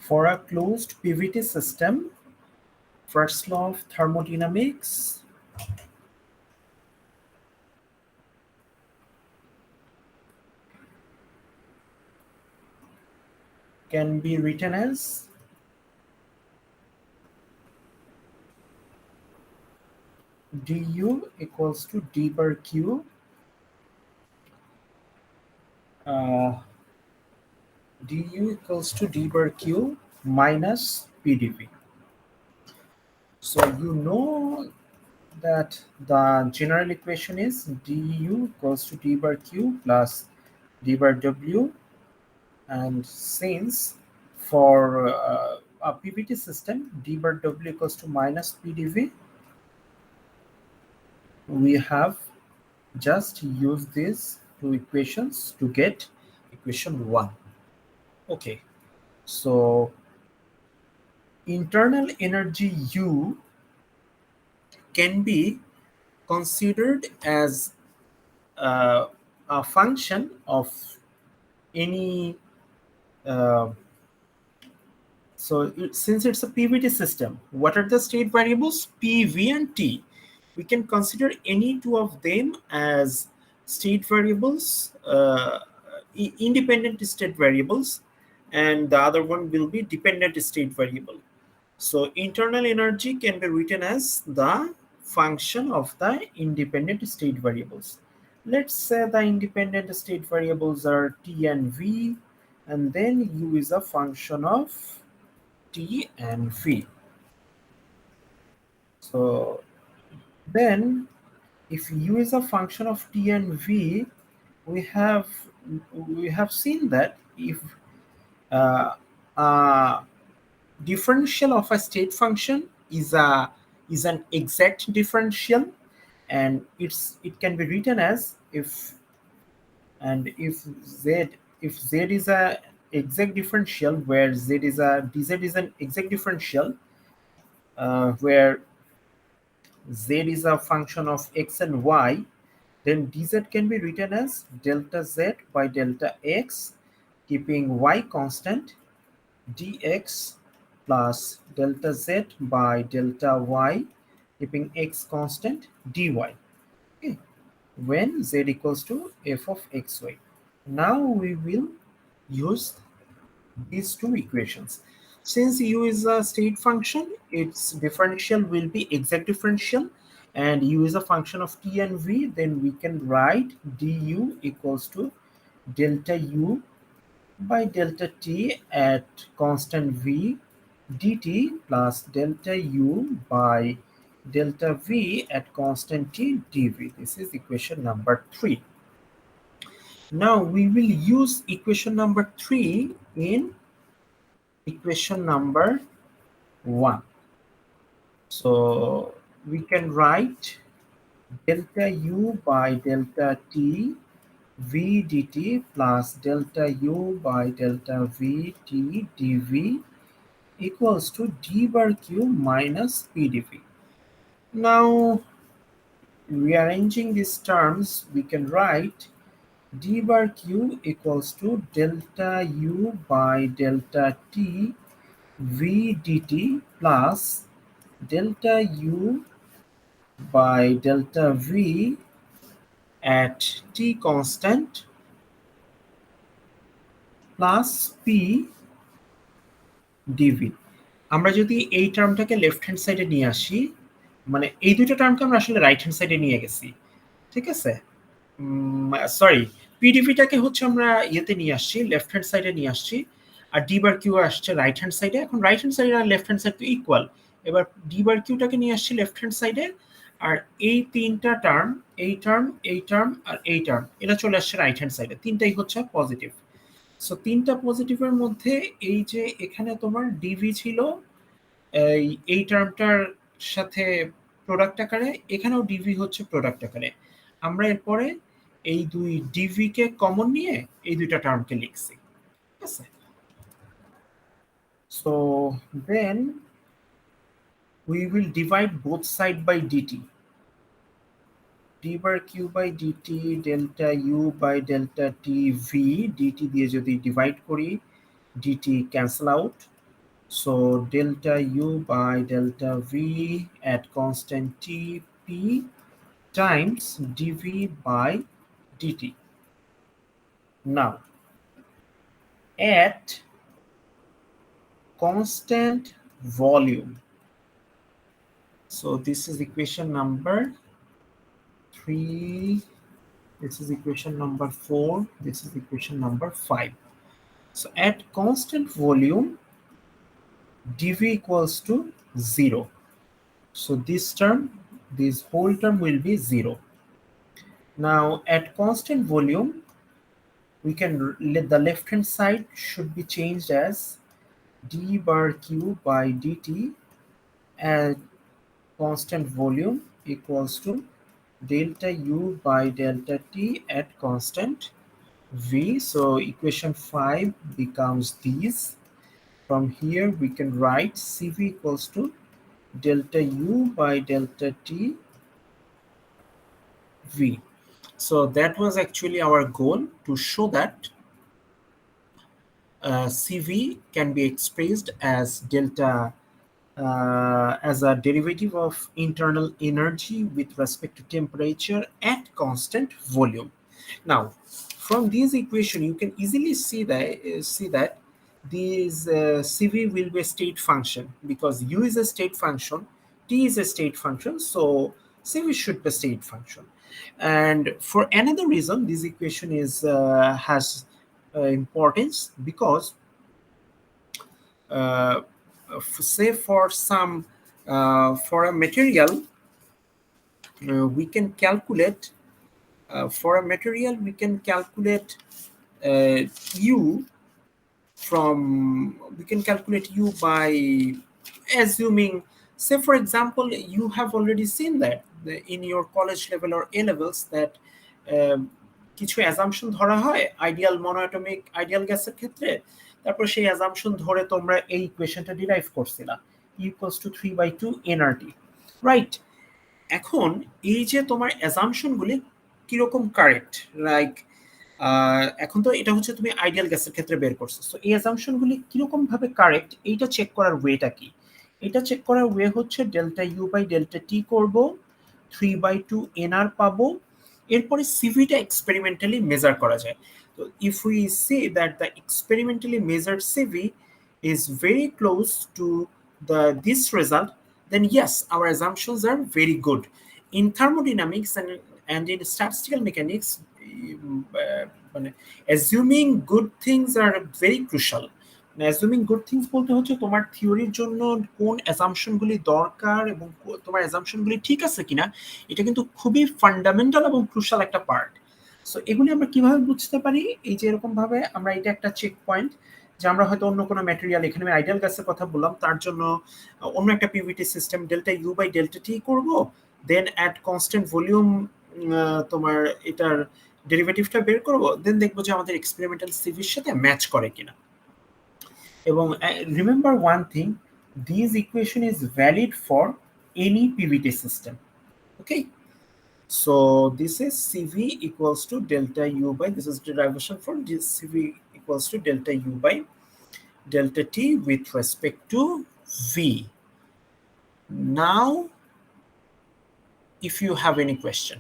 For a closed PVT system, first law of thermodynamics can be written as du equals to d bar q du equals to d bar q minus pdv. So you know that the general equation is du equals to d bar q plus d bar w, and since for a PVT system d bar w equals to minus pdv, we have just used these two equations to get equation 1. Okay, so internal energy U can be considered as a function of any since it's a PVT system, what are the state variables? P, V, and T. We can consider any two of them as state variables, independent state variables, and the other one will be dependent state variable. So internal energy can be written as the function of the independent state variables. Let's say the independent state variables are T and V, and then U is a function of T and V. So then if U is a function of T and V, we have seen that if differential of a state function is an exact differential, and it can be written as if z is a exact differential where dz is an exact differential where z is a function of x and y, then dz can be written as delta z by delta x, keeping y constant, dx plus delta z by delta y, keeping x constant, dy. Okay, when z equals to f of xy. Now we will use these two equations. Since u is a state function, its differential will be exact differential, and u is a function of t and v, then we can write du equals to delta u by delta t at constant v dt plus delta u by delta v at constant t dv. This is equation number 3. Now we will use equation number 3 in equation number 1. So we can write delta u by delta t v dt plus delta u by delta v t dv equals to d bar q minus pdv. Now rearranging these terms, we can write d bar q equals to delta u by delta t v dt plus delta u by delta v at t constant plus p dv. আমরা যদি এই টার্মটাকে left hand সাইডে নিয়ে আসি, মানে এই দুটো টার্মকে আমরা আসলে রাইট হ্যান্ড সাইডে নিয়ে গেছি, ঠিক আছে? সরি, পিডিভিটাকে হচ্ছে আমরা ইয়েতে নিয়ে আসছি, লেফট হ্যান্ড সাইডে নিয়ে আসছি, আর ডি বার কিউ আসছে রাইট হ্যান্ড সাইডে। এখন রাইট হ্যান্ড সাইড আর লেফট হ্যান্ড সাইড তো ইকুয়াল, এবার ডি বার কিউটাকে নিয়ে আসছি লেফট হ্যান্ড সাইডে, আর এই তিনটা টার্ম, এই টার্ম, এই টার্ম আর এই টার্ম, এটা চলে আসছে রাইট হ্যান্ড সাইডে, তিনটাই হচ্ছে পজিটিভ। সো তিনটা পজিটিভের মধ্যে এই যে এখানে তোমার ডিভি ছিল এই টার্মটার সাথে প্রোডাক্ট আকারে, এখানেও ডিভি হচ্ছে প্রোডাক্ট আকারে। আমরা এরপরে এই দুই ডিভি কে কমন নিয়ে এই দুইটা টার্মকে লিখছি, ঠিক আছে? So then we will divide both side by dt. d bar q by dt delta u by delta t v dt দিয়ে যদি ডিভাইড করি dt cancel out, So delta u by delta v at constant t p times dv by dt. Now at constant volume, so this is equation number 3, this is equation number 4, this is equation number 5. So at constant volume dv equals to 0. So this whole term will be 0. Now at constant volume, we can let the left hand side should be changed as d bar q by dt at constant volume equals to delta u by delta t at constant v. So equation 5 becomes these. From here we can write cv equals to delta u by delta t v. So that was actually our goal, to show that cv can be expressed as delta as a derivative of internal energy with respect to temperature at constant volume. Now, from this equation, you can easily see that this CV will be a state function, because U is a state function, T is a state function, so CV should be a state function. And for another reason, this equation is has importance, because uh, say for some for a material we can calculate for a material we can calculate u from we can calculate u by assuming, say for example, you have already seen that in your college level or A levels that um, কিছু assumption ধরা হয় ideal মনোঅ্যাটমিক ideal গ্যাসের ক্ষেত্রে, তারপর সেই assumption ধরে তোমরা এই ইকুয়েশনটা ডিরাইভ করছিলা, ইকুয়ালস টু 3/2 এনআরটি, রাইট? এখন এই যে তোমার অ্যাজাম্পশনগুলি কিরকম কারেক্ট, লাইক এখন তো এটা হচ্ছে তুমি আইডিয়াল গ্যাসের ক্ষেত্রে বের করছো, সো এই অ্যাজাম্পশনগুলি কিরকম ভাবে কারেক্ট এইটা চেক করার ওয়েটা কি? এটা চেক করার ওয়ে হচ্ছে delta U by delta T করব, 3/2 এনআর পাবো, এরপরে সিভিটা এক্সপেরিমেন্টালি মেজার করা যায়। তো if we see that the experimentally measured CV is very close to this result, then yes, our assumptions are very good. In thermodynamics and in statistical mechanics, মানে assuming good things are very crucial. অ্যাজুমিং good things বলতে হচ্ছে তোমার থিওরির জন্য কোন অ্যাজাম্পশনগুলি দরকার এবং তোমার অ্যাজাম্পশনগুলি ঠিক আছে কিনা, এটা কিন্তু খুবই ফান্ডামেন্টাল এবং ক্রুশাল একটা পার্ট। সো এগুলি আমরা কিভাবে বুঝতে পারি? এই যে এরকম ভাবে আমরা এটা একটা চেক পয়েন্ট, যে আমরা হয়তো অন্য কোনো ম্যাটেরিয়াল, এখানে আমি আইডিয়াল গ্যাসের কথা বললাম, তার জন্য অন্য একটা PVT system delta U by delta T করব, দেন অ্যাট কনস্ট্যান্ট ভলিউম তোমার এটার ডেরিভেটিভটা বের করব, দেন দেখবো যে আমাদের এক্সপেরিমেন্টাল সিভির সাথে ম্যাচ করে কিনা। এবং remember one thing, this equation is valid for any PVT system, okay? So this is CV equals to delta U by, this is derivation for this CV equals to delta U by delta T with respect to V. Now, if you have any question.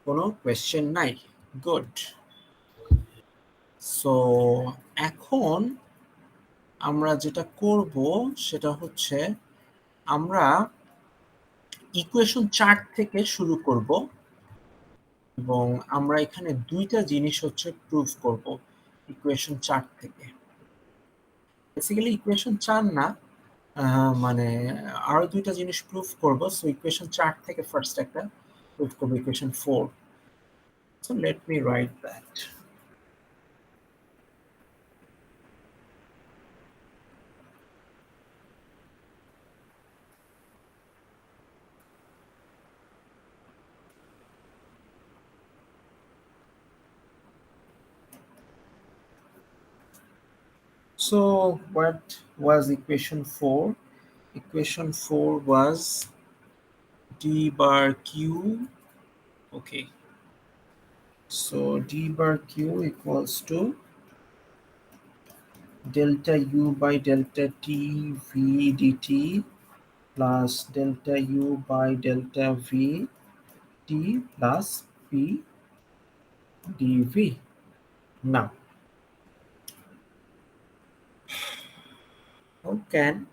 কোনো question নাই? Good. So এখন আমরা যেটা করব সেটা হচ্ছে আমরা equation chart থেকে শুরু করব, এবং আমরা এখানে দুইটা জিনিস হচ্ছে প্রুভ করব ইকুয়েশন চার্ট থেকে। বেসিক্যালি ইকুয়েশন 4 না, মানে আরো দুইটা জিনিস প্রুভ করব। সো ইকুয়েশন চার্ট থেকে ফার্স্ট একটা প্রুভ করব, equation 4। So let me right that. So what was equation 4? Equation 4 was d bar q. Okay, so d bar q equals to delta u by delta t v dt plus delta u by delta v t plus p dv. Now, how can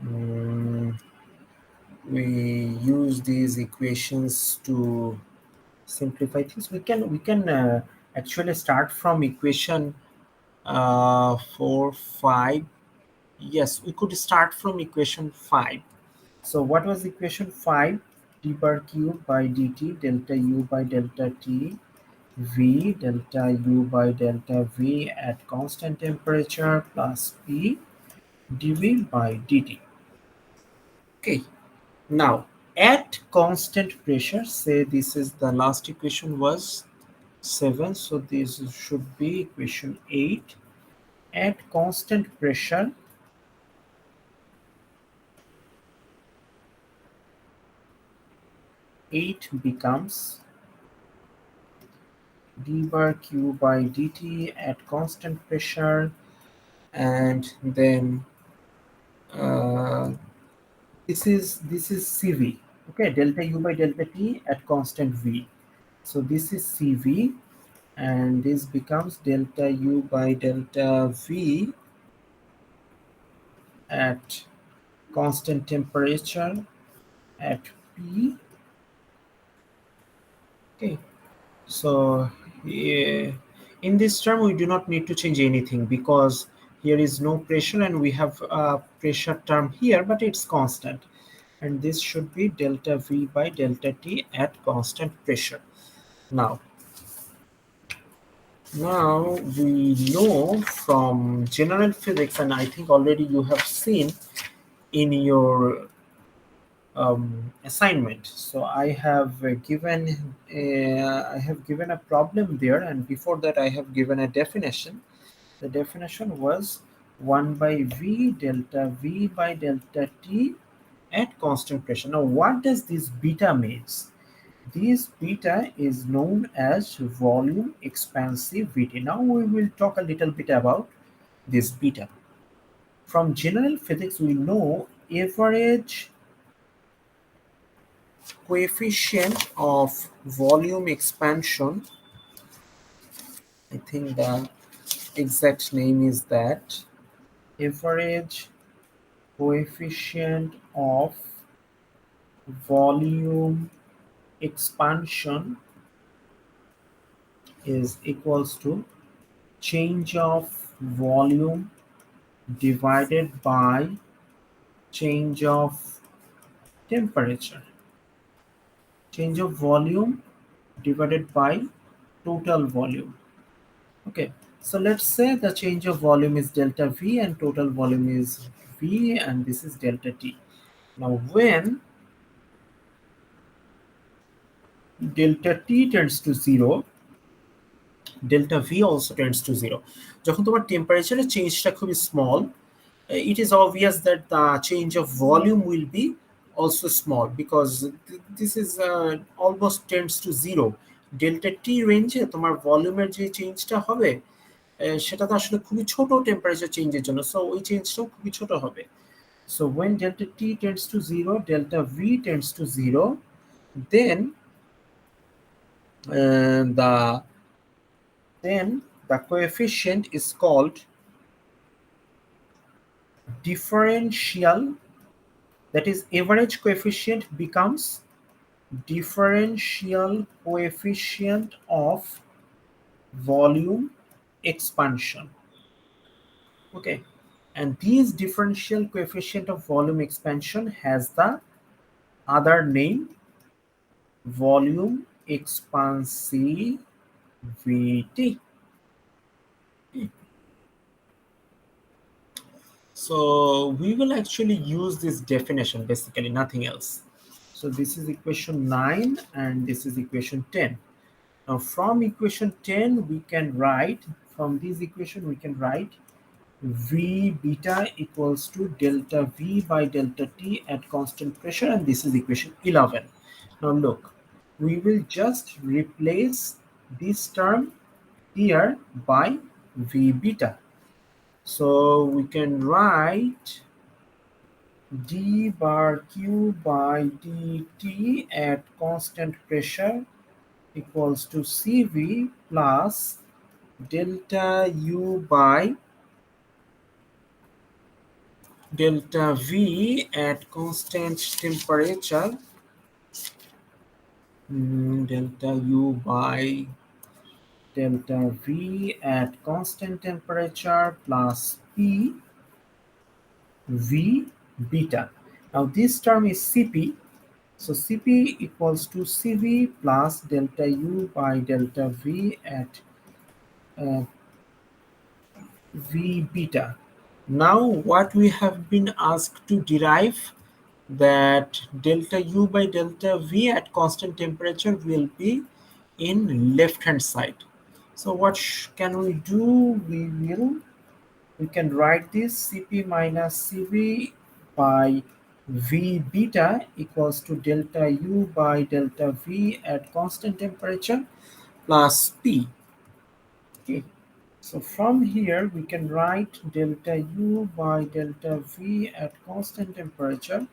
mm, we use these equations to simplify things? We can actually start from equation 4, 5. Yes, we could start from equation 5. So what was equation 5? D bar q by dt delta u by delta t v delta u by delta v at constant temperature plus p dv by dt. Okay, now at constant pressure, say this is the last equation was 7, so this should be equation 8. At constant pressure, 8 becomes d bar q by dt at constant pressure, and then uh, this is cv. Okay, delta u by delta t at constant v. So this is cv, and this becomes delta u by delta v at constant temperature at p. Okay, so yeah, in this term we do not need to change anything because here is no pressure and we have a pressure term here, but it's constant, and this should be delta v by delta t at constant pressure. Now we know from general physics, and I think already you have seen in your assignment. So I have given a problem there, and before that I have given a definition. The definition was 1 by v delta v by delta t at constant pressure. Now what does this beta means? This beta is known as volume expansivity. Now we will talk a little bit about this beta. From general physics, we know average coefficient of volume expansion. I think the exact name is that average coefficient of volume expansion is equals to change of volume divided by change of temperature. Change of volume divided by total volume. Okay, so let's say the change of volume is delta V and total volume is V, and this is delta T. Now when delta T tends to 0, delta V also tends to 0. যখন তোমার টেম্পারেচারের চেঞ্জটা খুবই small, it is obvious that the change of volume will be also small because this is almost tends to 0. Delta T রেঞ্জে তোমার ভলিউমের যে চেঞ্জটা হবে সেটা তো আসলে খুবই ছোট টেম্পারেচার চেঞ্জের জন্য, সো ওই চেঞ্জটাও খুবই ছোট হবে. So when delta T tends to 0, delta V tends to 0, then the coefficient is called differential. That is, average coefficient becomes differential coefficient of volume expansion. Okay, and this differential coefficient of volume expansion has the other name, volume expansivity. So we will actually use this definition, basically nothing else. So this is equation 9 and this is equation 10. Now from equation 10 we can write from this equation we can write V beta equals to delta V by delta T at constant pressure, and this is equation 11. Now look, we will just replace this term here by V beta. So we can write d bar q by dt at constant pressure equals to Cv plus delta U by delta V at constant temperature, delta U by delta V at constant temperature plus P V beta. Now this term is Cp, so Cp equals to Cv plus delta U by delta V at uh, V beta. Now what we have been asked to derive, that delta U by delta V at constant temperature will be in left hand side. So what can we do? We can write this Cp minus Cv by V beta equals to delta U by delta V at constant temperature plus P. Okay. So from here we can write delta U by delta V at constant temperature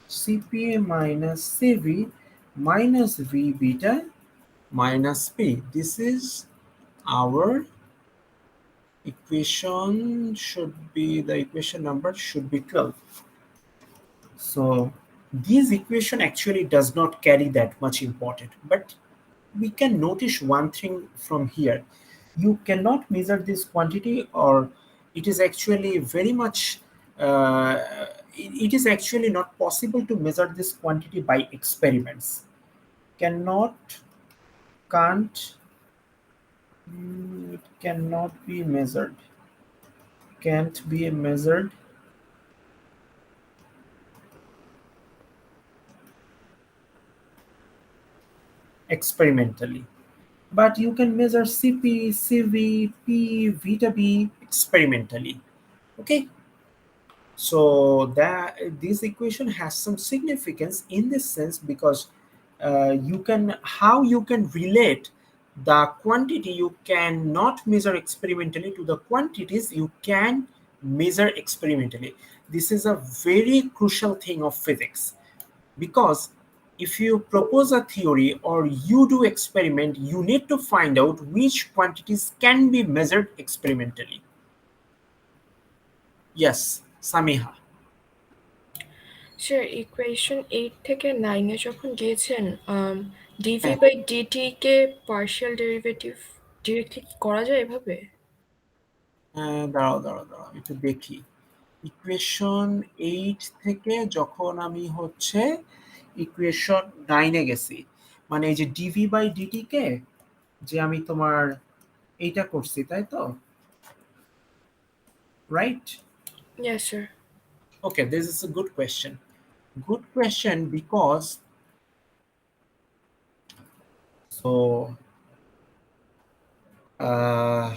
Cp minus Cv minus V beta minus P. This is our equation, should be the equation number should be 12. So this equation actually does not carry that much important, but we can notice one thing from here. You cannot measure this quantity, or it is actually very much it is actually not possible to measure this quantity by experiments. Cannot, can't, it cannot be measured, can't be measured experimentally, but you can measure Cp, Cv, P, Vita B experimentally. Okay, so that this equation has some significance in this sense, because you can, how you can relate the quantity you cannot measure experimentally to the quantities you can measure experimentally. This is a very crucial thing of physics, because if you propose a theory or you do experiment, you need to find out which quantities can be measured experimentally. Yes, Samiha. Sir equation 8 থেকে 9 যখন গিয়েছেন DV হ্যাঁ, by DT কে partial derivative directly করা যায় এভাবে? দাঁড়াও দাঁড়াও দাঁড়াও একটু দেখি। ইকুয়েশন 8 থেকে যখন আমি হচ্ছে ইকুয়েশন 9 গেছি, মানে এই যে ডিভি বাই ডিটি কে যে আমি তোমার এইটা করছি, তাই তো? Right? Yes sir. Okay, this is a good question. Good question, because so uh,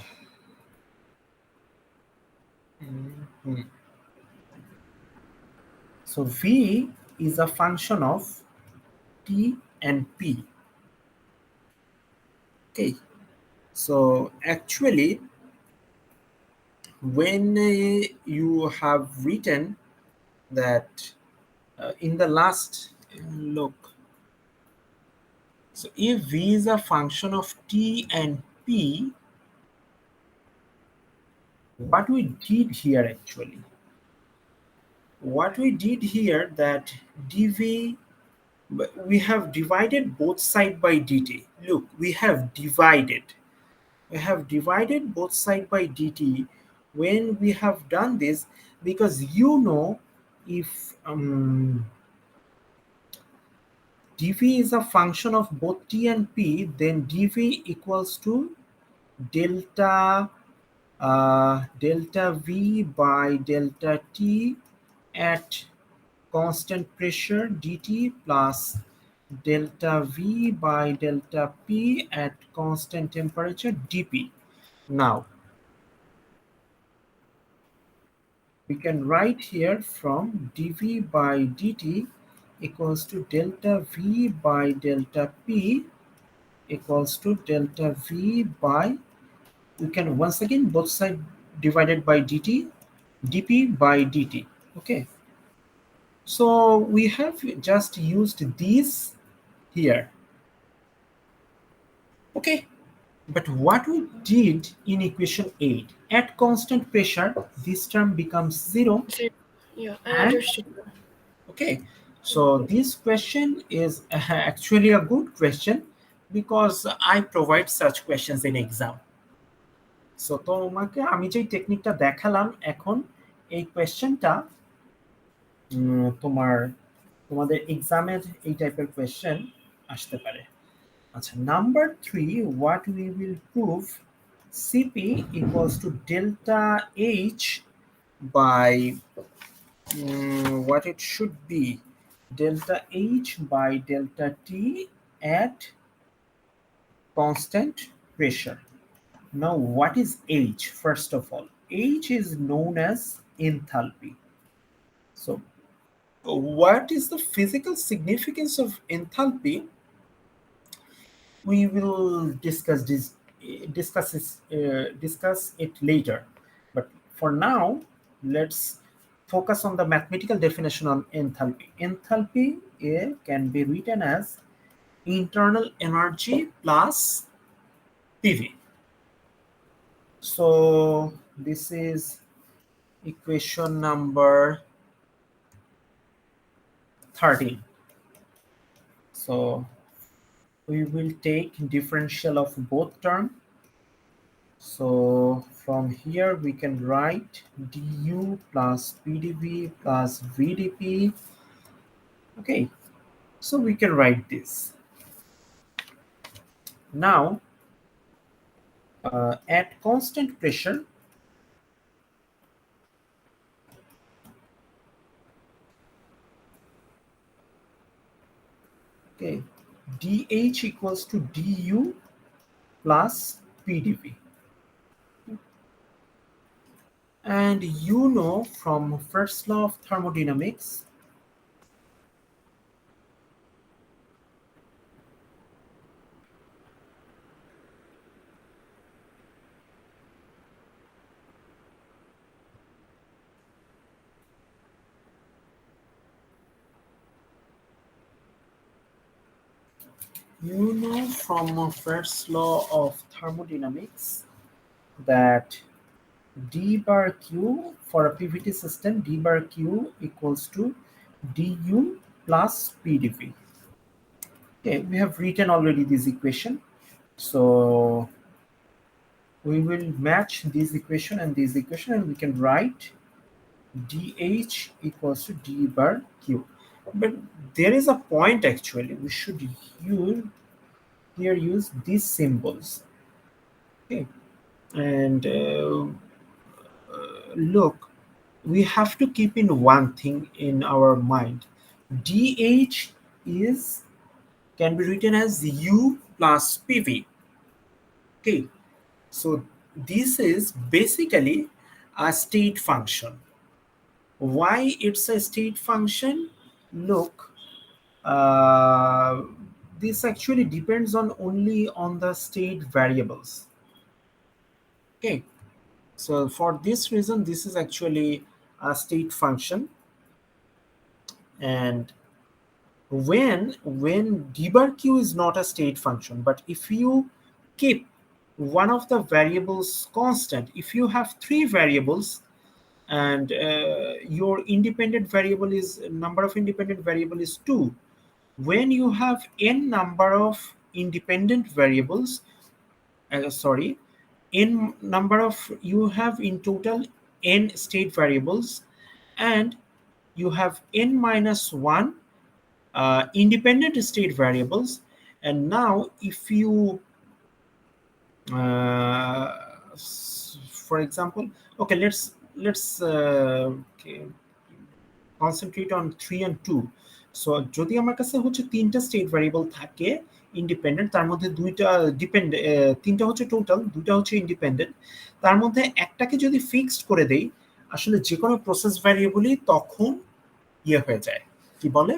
mhm. So V is a function of T and P. Okay, so actually when you have written that in the last look, so if V is a function of T and P, what we did here actually, what we did here, that dv, we have divided both side by dt. Look, we have divided both side by dt. When we have done this, because you know, if dv is a function of both t and p, then dv equals to delta delta v by delta t at constant pressure dt plus delta v by delta p at constant temperature dp. Now we can write here from dv by dt equals to delta v by delta p equals to delta v by, we can once again both side divided by dt, dp by dt. Okay, so we have just used these here. Okay, but what we did in equation 8, at constant pressure this term becomes 0. Zero. Yeah, I And understood. okay, so this question is actually a good question because I provide such questions in exam. So তোমাকে আমি যেই টেকনিকটা দেখালাম এখন, এই কোয়েশ্চেনটা তোমার তোমাদের এক্সামের এই টাইপের কোয়েশ্চেন আসতে পারে। আচ্ছা, number 3, what we will prove CP equals to delta H by what it should be, delta H by delta T at constant pressure. Now, what is H? First of all, H is known as enthalpy. So, what is the physical significance of enthalpy? We will discuss it later. But for now, let's focus on the mathematical definition on enthalpy. Enthalpy can be written as internal energy plus PV. So this is equation number 13. So we will take differential of both terms. So from here we can write du plus pdv plus vdp. Okay, so we can write this. Now at constant pressure, okay, dH equals to du plus pdv. And you know from first law of thermodynamics, first law of thermodynamics that d bar q for a PVT system, d bar q equals to du plus pdv. Okay, we have written already this equation. So we will match this equation and this equation, and we can write dH equals to d bar q. But there is a point actually, we should use these symbols. Okay, and look, we have to keep in one thing in our mind. dH is can be written as u plus pv. Okay, so this is basically a state function. Why it's a state function? Look, uh, this actually depends on only on the state variables. Okay, so for this reason, this is actually a state function. And when d bar q is not a state function, but if you keep one of the variables constant, if you have three variables and your independent variable is number of independent variable is 2, when you have n number of independent variables, sorry, n number of, you have in total n state variables, and you have n minus 1 independent state variables. And now if you for example, okay, okay, concentrate on 3 and 2. So যদি আমার কাছে হচ্ছে তিনটা state variable থাকে independent, তার মধ্যে দুইটা তিনটা হচ্ছে টোটাল, দুইটা হচ্ছে ইন্ডিপেন্ডেন্ট, তার মধ্যে একটাকে যদি ফিক্সড করে দেই আসলে যে কোনো প্রসেস ভ্যারিয়েবলই তখন ইয়ে হয়ে যায়, কি বলে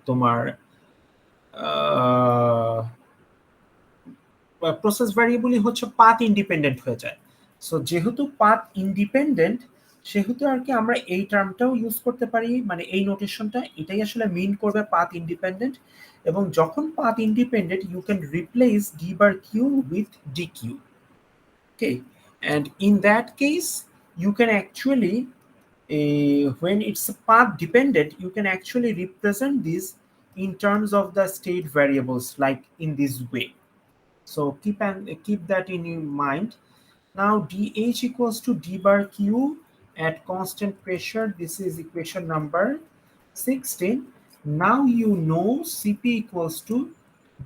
তোমার প্রসেস ভ্যারিয়েবলই হচ্ছে পাথ ইন্ডিপেন্ডেন্ট হয়ে যায়। সো যেহেতু পাথ ইন্ডিপেন্ডেন্ট, সেহেতু আর কি আমরা এই টার্মটাও ইউজ করতে পারি, মানে এই নোটেশনটা এটাই আসলে মিন করবে পাথ ইন্ডিপেন্ডেন্ট। এবং যখন path independent, you can replace D bar Q with D Q. Okay, and in that case you can actually when it's path dependent, you can actually represent this in terms of the state variables like in this way. So keep that in your mind. Now dH equals to d bar q at constant pressure. This is equation number 16. Now you know Cp equals to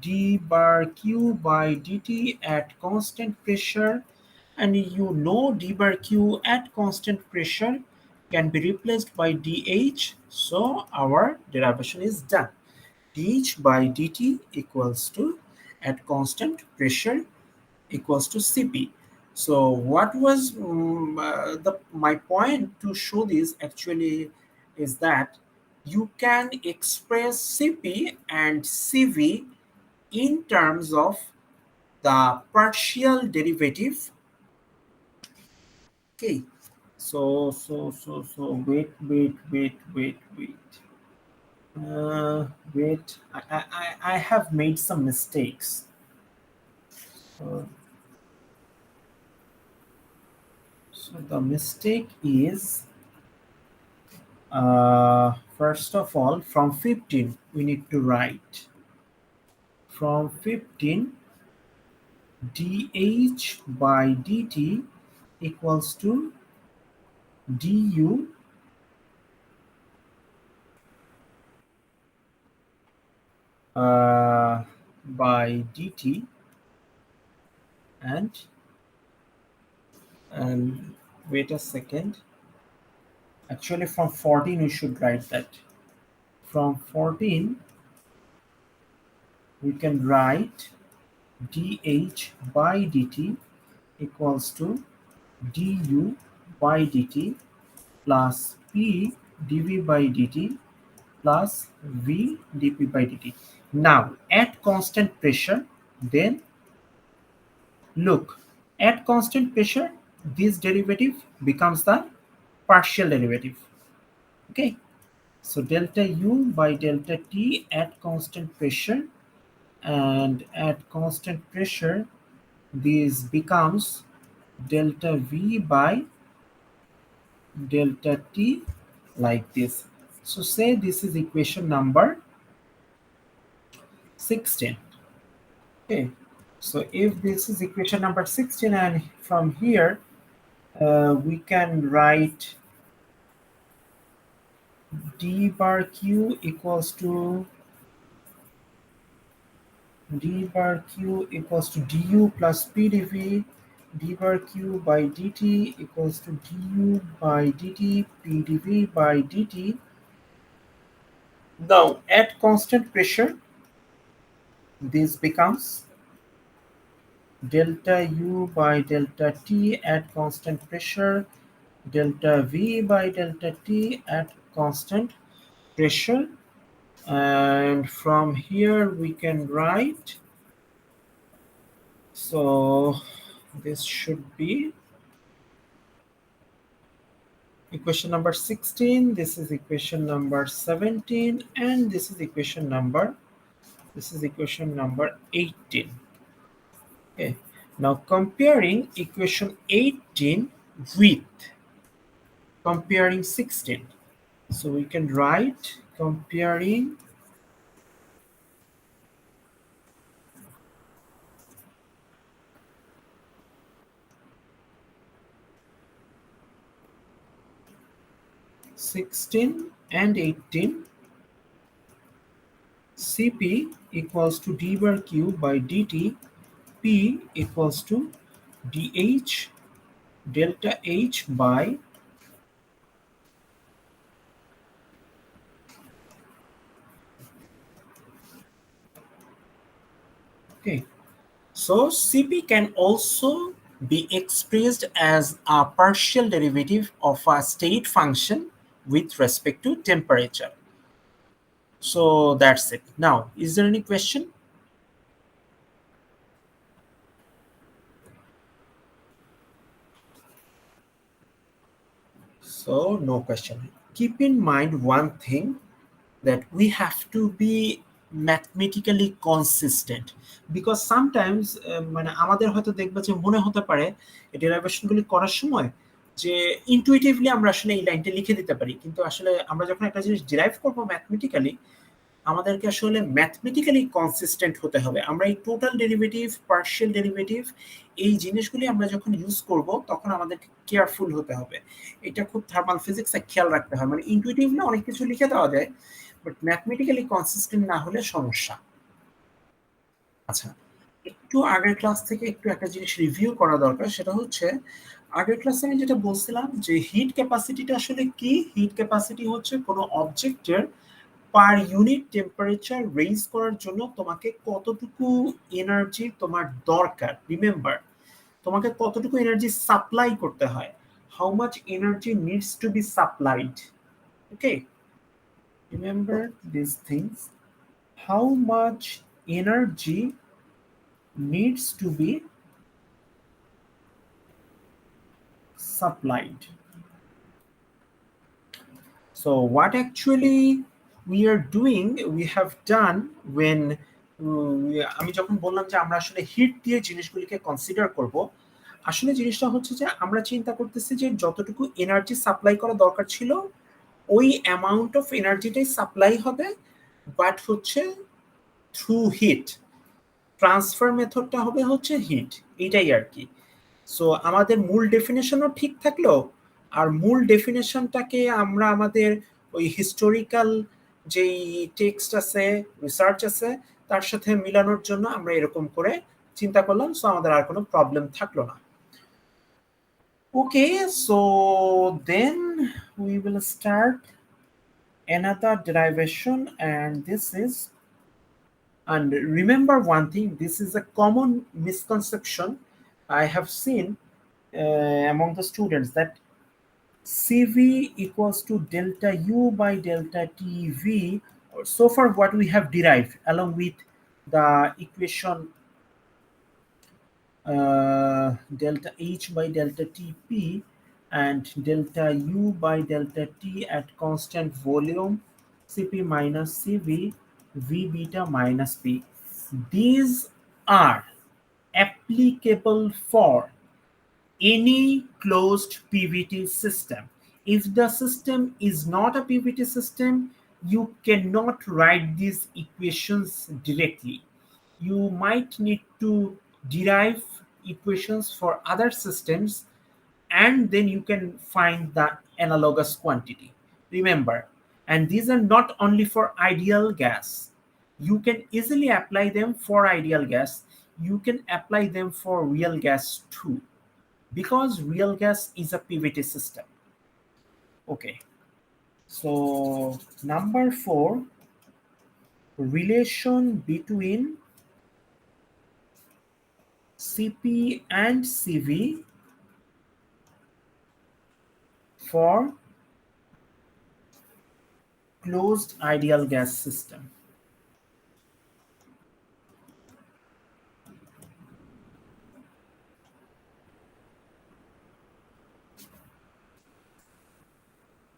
d bar q by dt at constant pressure, and you know d bar q at constant pressure can be replaced by dH. So our derivation is done. dH by dt equals to at constant pressure equals to Cp. So what was the my point to show this actually is that you can express Cp and Cv in terms of the partial derivative. Okay. So wait. Wait, I have made some mistakes. So, so the mistake is, first of all, from 15, we need to write from 15 dH by dt equals to du by dt, and and wait a second. Actually, from 14 we should write that. From 14 we can write dH by dt equals to du by dt plus p dv by dt plus v dp by dt. Now at constant pressure, then look, at constant pressure this derivative becomes the partial derivative. Okay, so delta u by delta t at constant pressure, and at constant pressure this becomes delta v by delta t, like this. So say this is equation number 16. Okay, so if this is equation number 16, and from here we can write d bar q equals to du plus p dv, d bar q by dt equals to du by dt p dv by dt. Now at constant pressure this becomes delta u by delta t at constant pressure, delta v by delta t at constant pressure. And from here we can write, so this should be equation number 16, this is equation number 17, and this is equation number 18. Okay, now comparing equation 18 with comparing 16, so we can write comparing 16 and 18. Cp equals to d bar q by dt, p equals to dH delta H by, okay, so Cp can also be expressed as a partial derivative of a state function with respect to temperature. So that's it. Now, is there any question? So, no question. Keep in mind one thing, that we have to be mathematically consistent, because sometimes মানে আমাদের হয়তো দেখবা যে মনে হতে পারে এই ডেরিভেশনগুলি করার সময় যে ইনটুইটিভলি আমরা আসলে এই লাইনটা লিখে দিতে পারি, কিন্তু আসলে আমরা যখন একটা জিনিস ডিরাইভ করবো ম্যাথমেটিক্যালি, আমাদেরকে আসলে ম্যাথমেটিক্যালি কনসিস্টেন্ট হতে হবে। আমরা এই টোটাল ডেরিভেটিভ, পার্শিয়াল ডেরিভেটিভ, এই জিনিসগুলি আমরা যখন ইউজ করব তখন আমাদেরকে কেয়ারফুল হতে হবে। এটা খুব থার্মাল ফিজিক্সে খেয়াল রাখতে হয়। মানে ইনটুইটিভলি অনেক কিছু লিখে দেওয়া যায়, বাট ম্যাথমেটিক্যালি কনসিস্টেন্ট না হলে সমস্যা। আচ্ছা, একটু আগের ক্লাস থেকে একটু একটা জিনিস রিভিউ করা দরকার, সেটা হচ্ছে আগের ক্লাসে আমি যেটা বলছিলাম যে হিট ক্যাপাসিটিটা আসলে কি। হিট ক্যাপাসিটি হচ্ছে কোনো অবজেক্টের পার ইউনিট টেম্পারেচার রেইজ করার জন্য তোমাকে কতটুকু এনার্জি তোমার দরকার। রিমেম্বার, তোমাকে কতটুকু এনার্জি সাপ্লাই করতে হয়, how much energy needs to B supplied. Okay, remember this things, how much energy needs to be supplied. So what actually we are doing, we have done when আমি যখন বললাম যে আমরা আসলে হিট দিয়ে জিনিসগুলিকে কনসিডার করব, আসলে জিনিসটা হচ্ছে যে আমরা চিন্তা করতেছি যে যতটুকু এনার্জি সাপ্লাই করা দরকার ছিল ওই অ্যামাউন্ট অফ এনার্জিটাই সাপ্লাই হবে, বাট হচ্ছে থ্রু হিট। ট্রান্সফার মেথডটা হবে হচ্ছে হিট, এটাই আর কি। সো আমাদের মূল ডেফিনেশনও ঠিক থাকলো, আর মূল ডেফিনেশনটাকে আমরা আমাদের ওই হিস্টোরিক্যাল যেই টেক্সট আছে, রিসার্চ আছে, তার সাথে মিলানোর জন্য আমরা এরকম করে চিন্তা করলাম। সো আমাদের আর কোনো প্রবলেম থাকলো না। Okay, so then we will start another derivation, and this is, and remember one thing, this is a common misconception I have seen among the students, that CV equals to delta U by delta TV. So far, what we have derived along with the equation delta H by delta TP and delta U by delta T at constant volume, Cp minus Cv, V beta minus P. These are applicable for any closed PVT system. If the system is not a PVT system, you cannot write these equations directly. You might need to derive equations for other systems, and then you can find the analogous quantity. Remember, and these are not only for ideal gas. You can easily apply them for ideal gas. You can apply them for real gas too, because real gas is a PVT system. Okay, so number 4, relation between Cp and Cv for closed ideal gas system.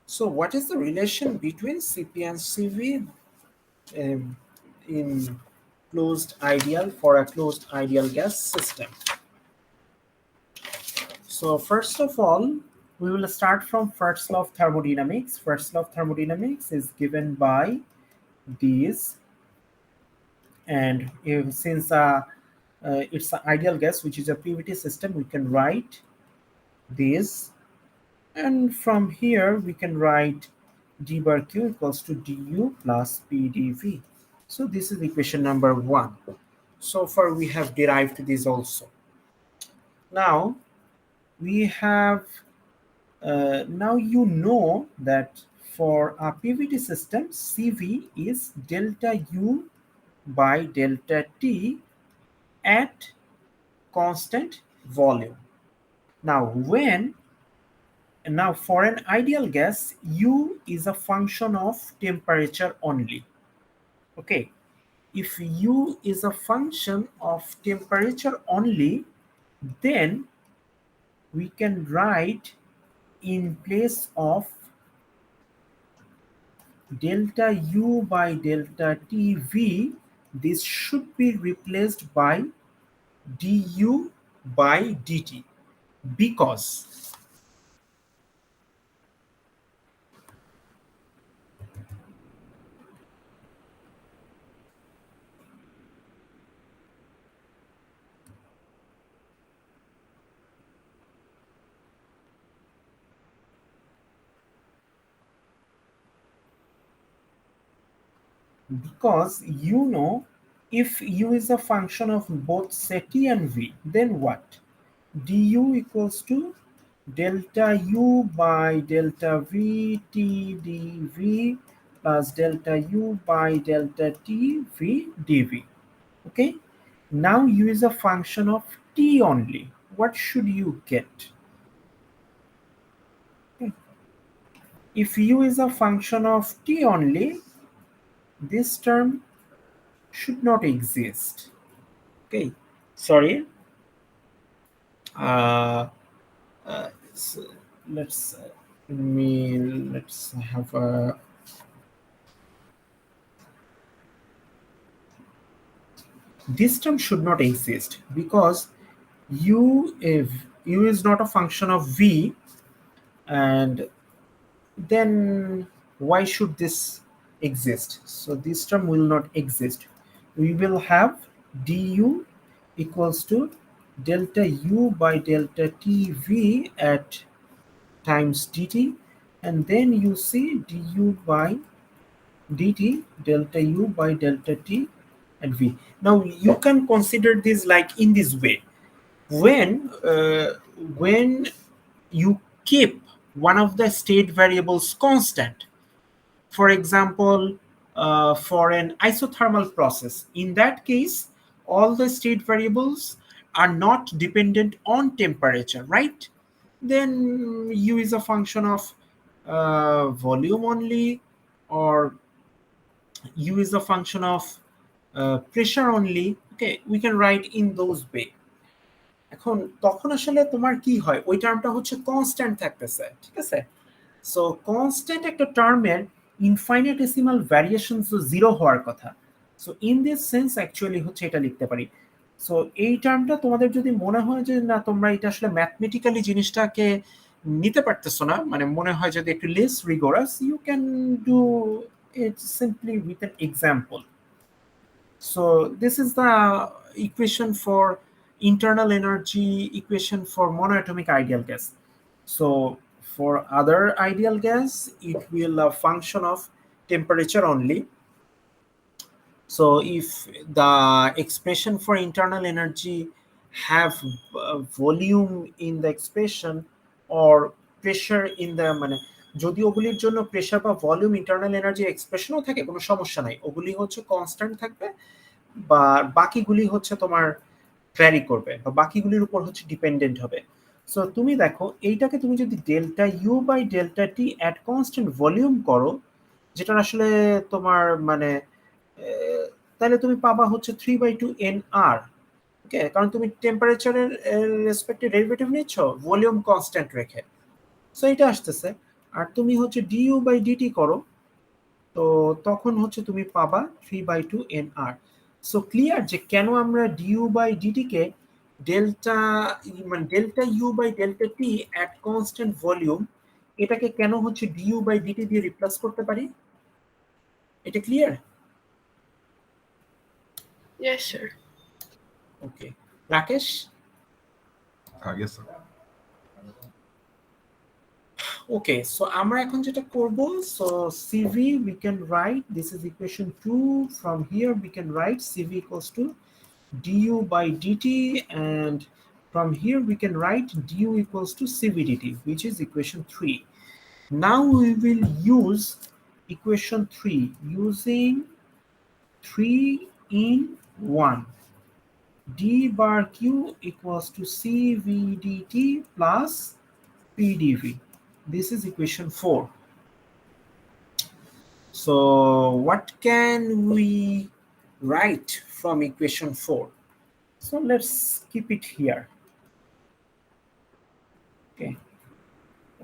So what is the relation between Cp and Cv um, in closed ideal, for a closed ideal gas system? So first of all, we will start from first law of thermodynamics. First law of thermodynamics is given by these, and since it's an ideal gas which is a PVT system, we can write this, and from here we can write d bar q equals to du plus pdv. So this is equation number 1. So far we have derived this also. Now we have now you know that for a PVT system, CV is delta U by delta T at constant volume. Now for an ideal gas, U is a function of temperature only. Okay, if U is a function of temperature only, then we can write in place of delta U by delta TV, this should be replaced by du by dt, because you know, if u is a function of both set t and v, then what? Du equals to delta u by delta v t dv plus delta u by delta t v dv. Okay, now u is a function of t only. What should you get? Okay. If u is a function of t only, this term should not exist. Okay, sorry. Uh, so let's let's have a, this term should not exist because u, if u is not a function of v, and then why should this exist? So this term will not exist. We will have du equals to delta u by delta tv at times dt, and then you see du by dt delta u by delta t and v. Now you can consider this like in this way. When you keep one of the state variables constant, for example, for an isothermal process, in that case, all the state variables are not dependent on temperature, right? Then u is a function of volume only, or u is a function of pressure only. Okay, we can write in those way. এখন তখন আসলে তোমার কি হয়, ওই টার্মটা হচ্ছে constant থাকতেছে, ঠিক আছে? সো কনস্ট্যান্ট একটা টার্মের ইনফাইনিটেসিমাল ভ্যারিয়েশন তো জিরো হওয়ার কথা। So in this sense actually হচ্ছে এটা লিখতে পারি। সো এই টার্মটা তোমাদের যদি মনে হয় যে না তোমরা এটা আসলে ম্যাথমেটিক্যালি জিনিসটাকে নিতে পারতেছো না, মানে মনে হয় যদি একটু less rigorous, you can do it simply with an example. So this is the equation for internal energy, equation for monoatomic ideal gas. So for other ideal gas, it will a function of temperature only. So if the expression for internal energy have volume in the expression or pressure in the, মানে যদি ওগুলির জন্য pressure বা volume internal energy এক্সপ্রেশনও থাকে কোনো সমস্যা নাই, ওগুলি হচ্ছে কনস্ট্যান্ট থাকবে, বা বাকিগুলি হচ্ছে তোমার ভ্যারি করবে বা বাকিগুলির উপর হচ্ছে ডিপেন্ডেন্ট হবে। সো তুমি দেখো এইটাকে তুমি যদি delta U by delta T at constant volume করো, যেটা আসলে তোমার মানে তাহলে তুমি পাবা হচ্ছে 3/2 এন আর। ওকে, কারণ তুমি টেম্পারেচারের রেসপেক্টে ডেরিভেটিভ নিচ্ছ ভলিউম কনস্ট্যান্ট রেখে। সো এটা আসতেছে। আর তুমি হচ্ছে ডিইউ বাই ডিটি করো, তো তখন হচ্ছে তুমি পাবা 3/2 এন আর। সো ক্লিয়ার যে কেন আমরা ডিইউ বাই ডিটি কে ডেল্টা, মানে delta U by delta T at constant volume, এটাকে কেন হচ্ছে ডিইউ বাই ডিটি দিয়ে রিপ্লেস করতে পারি? এটা clear? Yes, sir. Okay, Rakesh? Yes, sir. Okay, so আমরা এখন যেটা করব, so CV we can write, this is equation 2, from here we can write cv equals to du by dt, and from here we can write du equals to cv dt, which is equation 3. Now we will use equation 3 using 3 in 1. d bar q equals to cv dt plus pdv. This is equation 4. So what can we write from equation 4? So let's keep it here. Okay.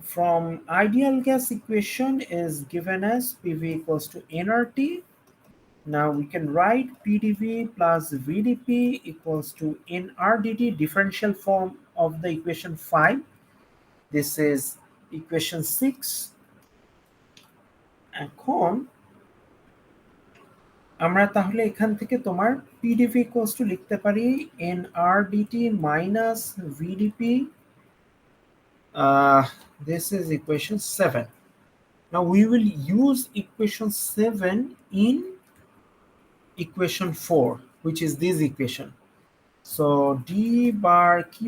From ideal gas equation is given as PV equals to nRT. Now we can write PdV plus VdP equals to nRdt, differential form of the equation 5. This is equation 6. এখন আমরা তাহলে এখান থেকে তোমার PdV equals to লিখতে পারি nRdt minus VdP. This is equation 7. Now we will use equation 7 in equation 4, which is this equation. So d bar q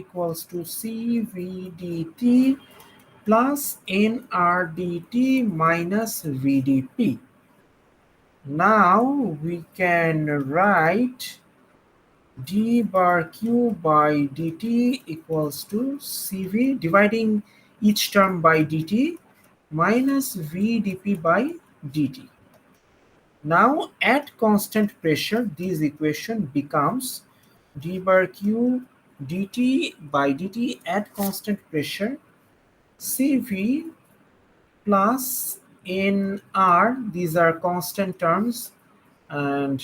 equals to cv dt plus nRdt minus vdp. Now we can write d bar q by dt equals to cv, dividing each term by dt, minus vdp by dt. Now at constant pressure, this equation becomes d bar q dt by dt at constant pressure cv plus nr, these are constant terms, and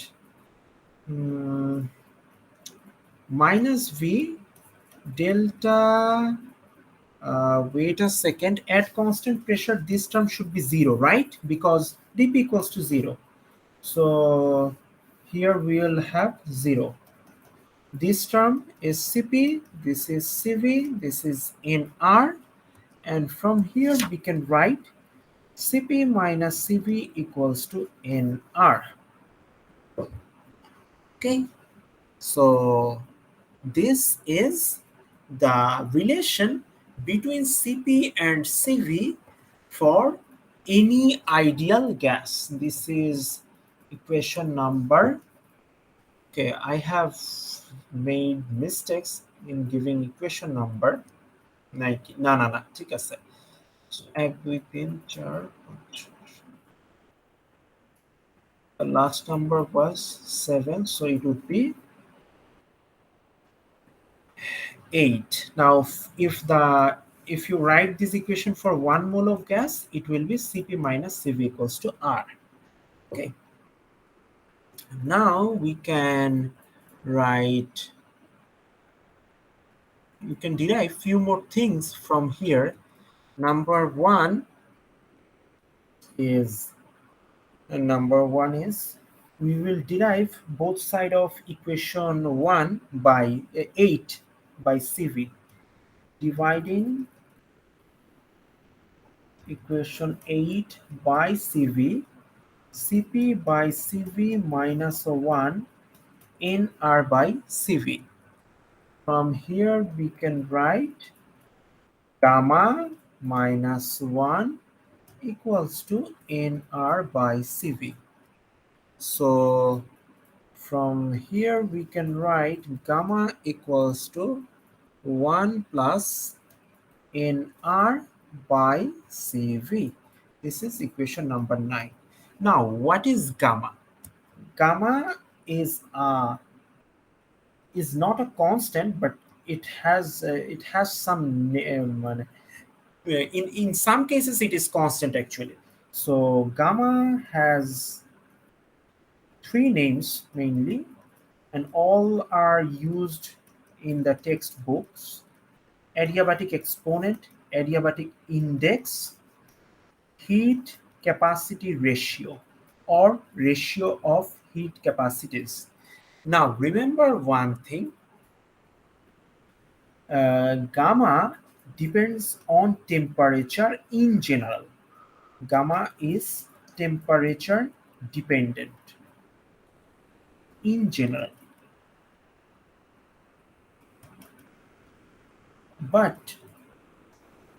minus v delta, wait a second, at constant pressure this term should be 0, right? Because dp equals to 0. So here we will have 0. This term is Cp, this is Cv, this is nr, and from here we can write Cp minus Cv equals to nr. Okay, so this is the relation between Cp and Cv for any ideal gas. This is equation number, okay, I have made mistakes in giving equation number 90. না ঠিক আছে, 1 2 3 4 5. The last number was 7, so it would be 8. Now if you write this equation for 1 mole of gas, it will be Cp minus Cv equals to R. Okay. Now we can write, you can derive few more things from here. Number one is we will derive both side of equation 1 by 8 by Cv, dividing equation 8 by Cv, Cp by Cv minus 1 nr by Cv. From here we can write gamma minus 1 equals to nr by Cv. So from here we can write gamma equals to 1 plus nr by Cv. This is equation number 9. Now what is gamma? Gamma is not a constant, but it has some in some cases it is constant actually. So gamma has 3 names mainly, and all are used in the textbooks: adiabatic exponent, adiabatic index, heat capacity ratio, or ratio of heat capacities. Now remember one thing, gamma depends on temperature in general. Gamma is temperature dependent in general. But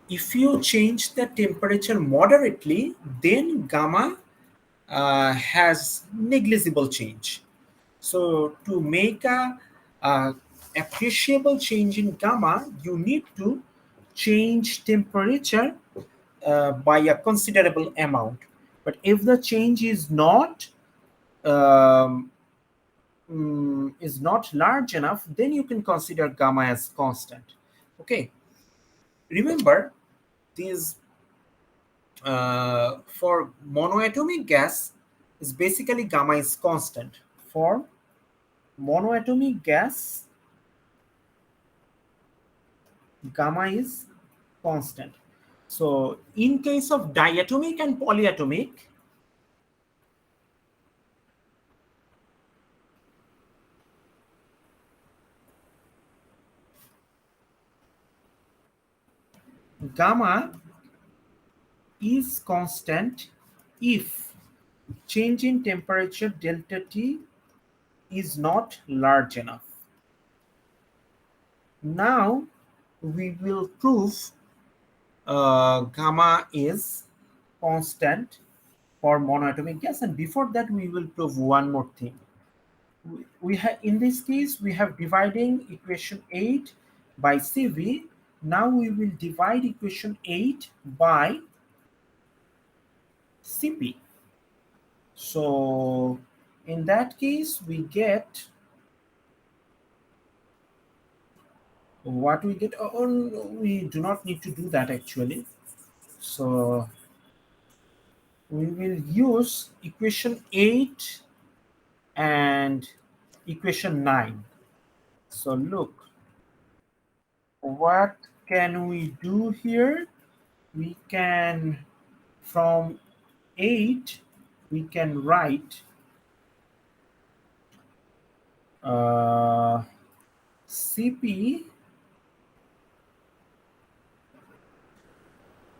if you change the temperature moderately, then gamma has negligible change. So to make a appreciable change in gamma, you need to change temperature by a considerable amount. But if the change um, is not large enough, then you can consider gamma as constant. Okay, remember these for monoatomic gas is basically gamma is constant. For monoatomic gas, gamma is constant. So in case of diatomic and polyatomic, gamma is constant if change in temperature delta T is not large enough. Now we will prove gamma is constant for monoatomic gas, and before that we will prove one more thing. We have, in this case, we have dividing equation 8 by CV. Now we will divide equation 8 by CP. So in that case we get what we get. Oh, no, we do not need to do that actually. So we will use equation 8 and equation 9. So look, what can we do here? We can, from 8, we can write CP,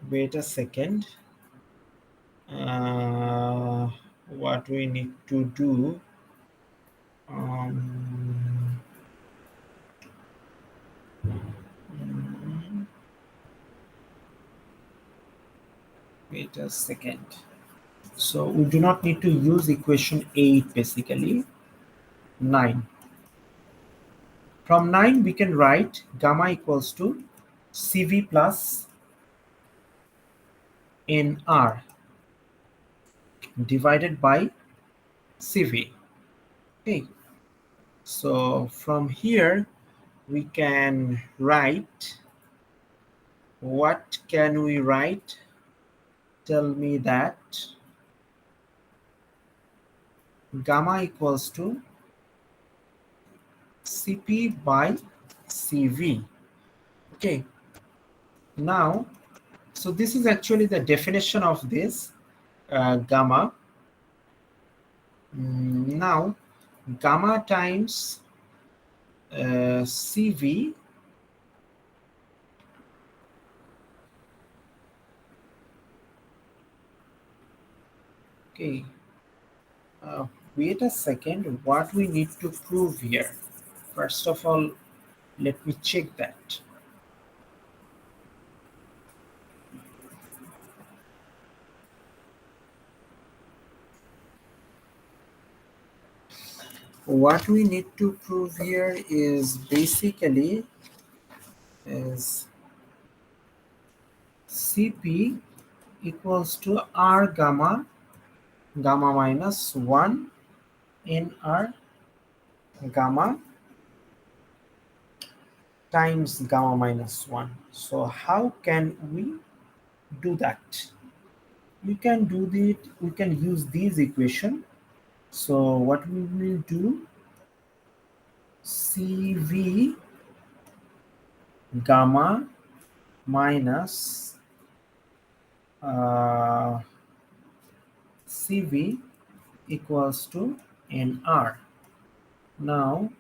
wait a second, what we need to do, um, wait a second. So we do not need to use equation 8 basically, 9. From 9 we can write gamma equals to CV plus NR divided by CV. Okay, so from here we can write, what can we write? Tell me that. Gamma equals to Cp by Cv. Okay, now, so this is actually the definition of this gamma. Now, gamma times Cv okay, wait a second, what we need to prove here? First of all, let me check that. What we need to prove here is basically is Cp equals to R gamma, gamma minus 1 in R gamma times gamma minus 1. So how can we do that? We can do that, we can use these equation. So what we will do, Cv gamma minus Cv equals to NR. Now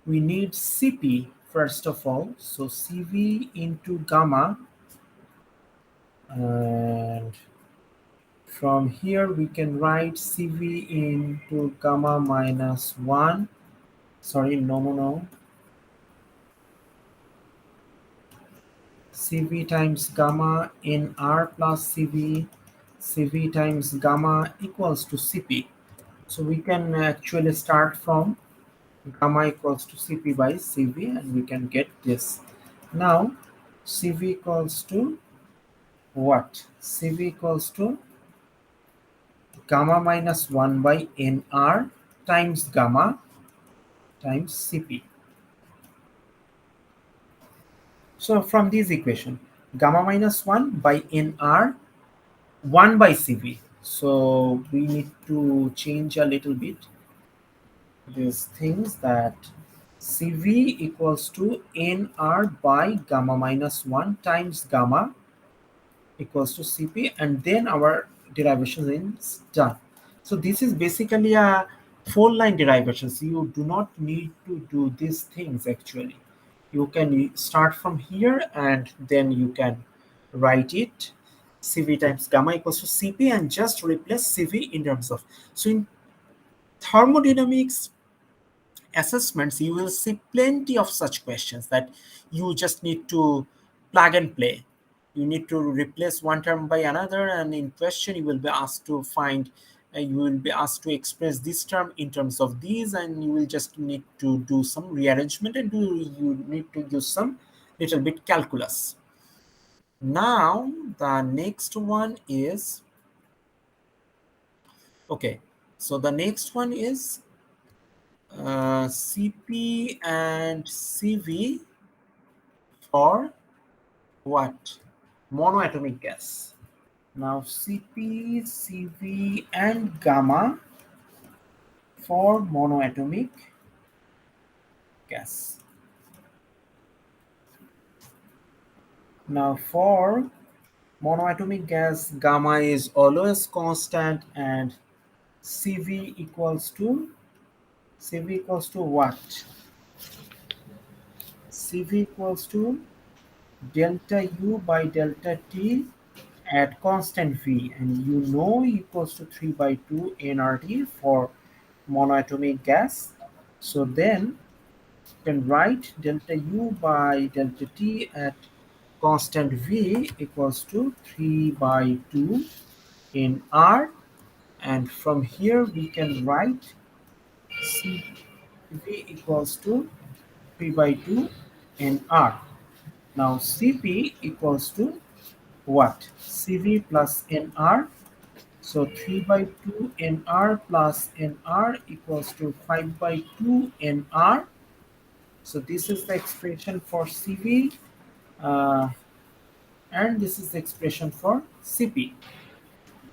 we need Cp first of all. So Cv into gamma, and from here we can write Cv into gamma minus 1. Sorry, no. Cv times gamma in R plus Cv, Cv times gamma equals to Cp. So we can actually start from gamma equals to Cp by Cv, and we can get this. Now Cv equals to what? Cv equals to gamma minus 1 by Nr times gamma times Cp. So from this equation, gamma minus 1 by Nr 1 by Cv. So we need to change a little bit these things, that Cv equals to Nr by gamma minus 1 times gamma equals to Cp, and then our derivation is done. So this is basically a 4-line derivation. So you do not need to do these things actually. You can start from here and then you can write it Cv times gamma equals to Cp, and just replace Cv in terms of. So in thermodynamics assessments, you will see plenty of such questions that you just need to plug and play. You need to replace one term by another, and in question you will be asked to find, you will be asked to express this term in terms of these, and you will just need to do some rearrangement, and you need to use some little bit calculus. Now the next one is, okay, so the next one is Cp and Cv for what? Monoatomic gas. Now Cp, Cv and gamma for monoatomic gas. Now for monoatomic gas, gamma is always constant, and Cv equals to what? Cv equals to delta U by delta T at constant V, and you know equals to 3 by 2 nRT for monoatomic gas. So then you can write delta U by delta T at constant V equals to 3 by 2 in R, and from here we can write CV equals to 3 by 2 in R. Now Cp equals to what? Cv plus Nr. So 3 by 2 Nr plus Nr equals to 5 by 2 Nr. So this is the expression for Cv, uh, and this is the expression for Cp.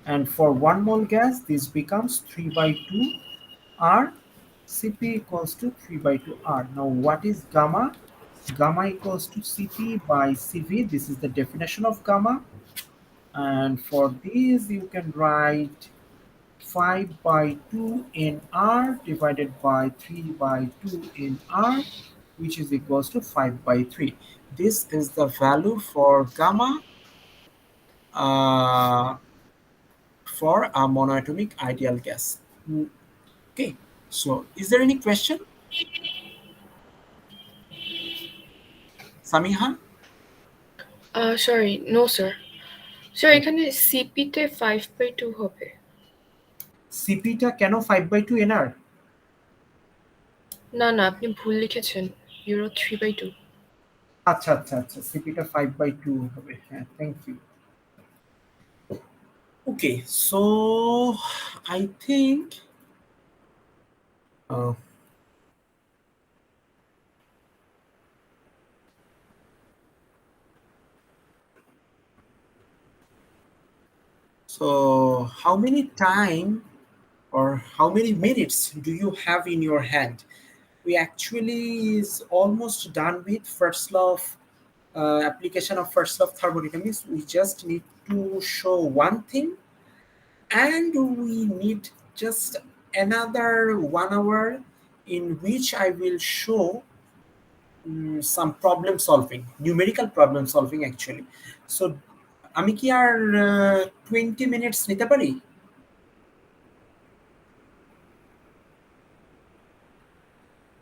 And for 1 mole gas, this becomes 3 by 2 R. Cp equals to 3 by 2 R. Now what is gamma? Gamma equals to Cp by Cv. This is the definition of gamma. And for this, you can write 5 by 2 in R divided by 3 by 2 in R, which is equals to 5 by 3. This is the value for gamma uh, for a monoatomic ideal gas. Okay, so is there any question, Samiha? Sorry no sir sir Okay. এখানে সিপিতে 5/2 হবে সিপিটা কেন 5 by 2 nr? না না আপনি ভুল লিখেছেন euro 3/2 আচ্ছা আচ্ছা আচ্ছা, সিপিটা 5 by 2 হবে। হ্যাঁ, thank you. Okay, so I think uh, so how many time or how many minutes do you have in your hand? We actually is almost done with first law of application of first law of thermodynamics. We just need to show one thing, and we need just another 1 hour in which I will show some problem solving, numerical problem solving actually. So আমি কি আর 20 minutes নিতে পারি?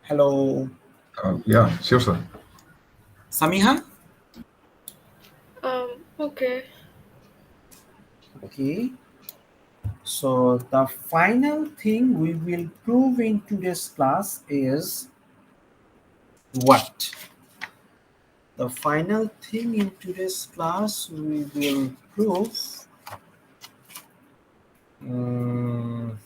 Hello, Yeah, sure, sir. Samiha? Okay Okay. So the final thing we will prove in today's class is what? The final thing in today's class we will prove um,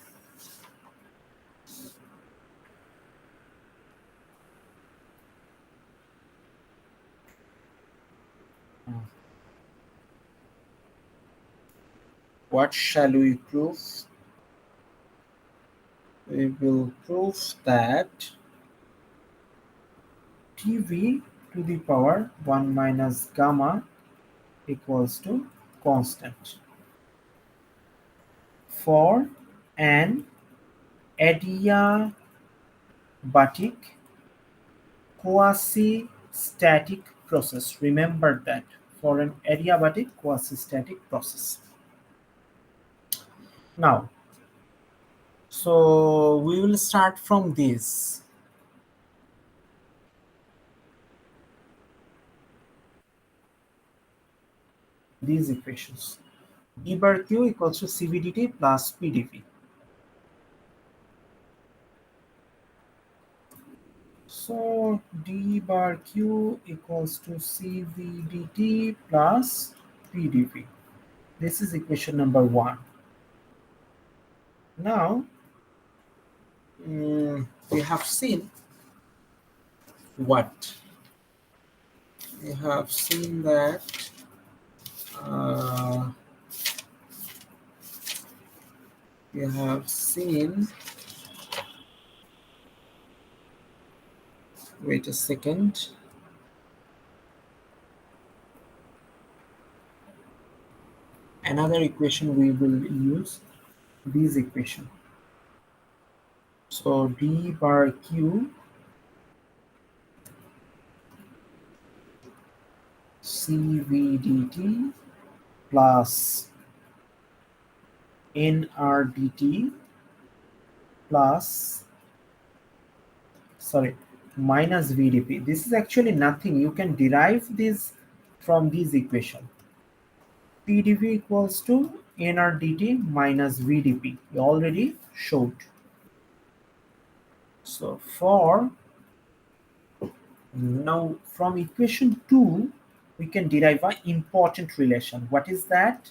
what shall we prove? We will prove that Tv to the power 1 minus gamma equals to constant for an adiabatic quasi-static process. Remember that, for an adiabatic quasi-static process. Now, so we will start from this. These equations. D bar Q equals to CVDT plus PdV. So d bar Q equals to CVDT plus PdV. This is equation number 1. Now, we have seen what? We have seen that uh, we have seen, wait a second, another equation we will use, this equation. So d bar Q CVDT plus NRDT plus, sorry, minus VDP. This is actually nothing. You can derive this from this equation. PdV equals to NRDT minus VDP. We already showed. So for now, from equation 2, we can derive an important relation. What is that?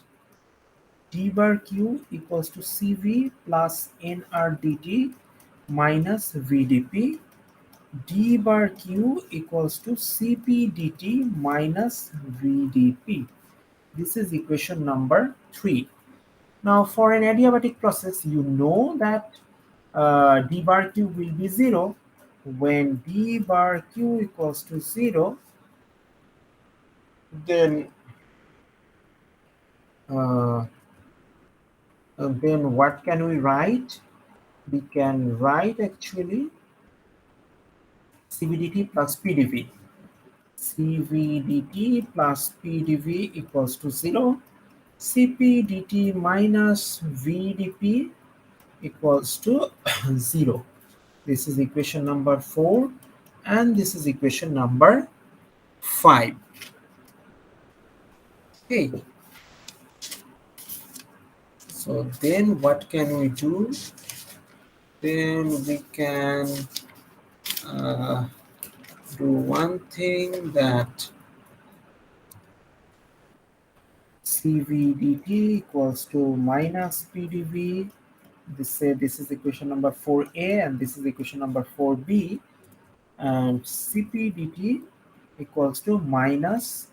D bar Q equals to CV plus NRDT minus VDP. D bar Q equals to CP dt minus VDP. This is equation number 3. Now for an adiabatic process, you know that d bar Q will be 0. When d bar Q equals to 0, then uh, then what can we write? We can write actually CVDT plus PdV. CVDT plus PdV equals to 0. CPDT minus VDP equals to 0. This is equation number 4 and this is equation number 5. Okay. So then what can we do? Then we can do one thing, that CVDT equals to minus PdV. This is equation number 4a and this is equation number 4b, and CPDT equals to minus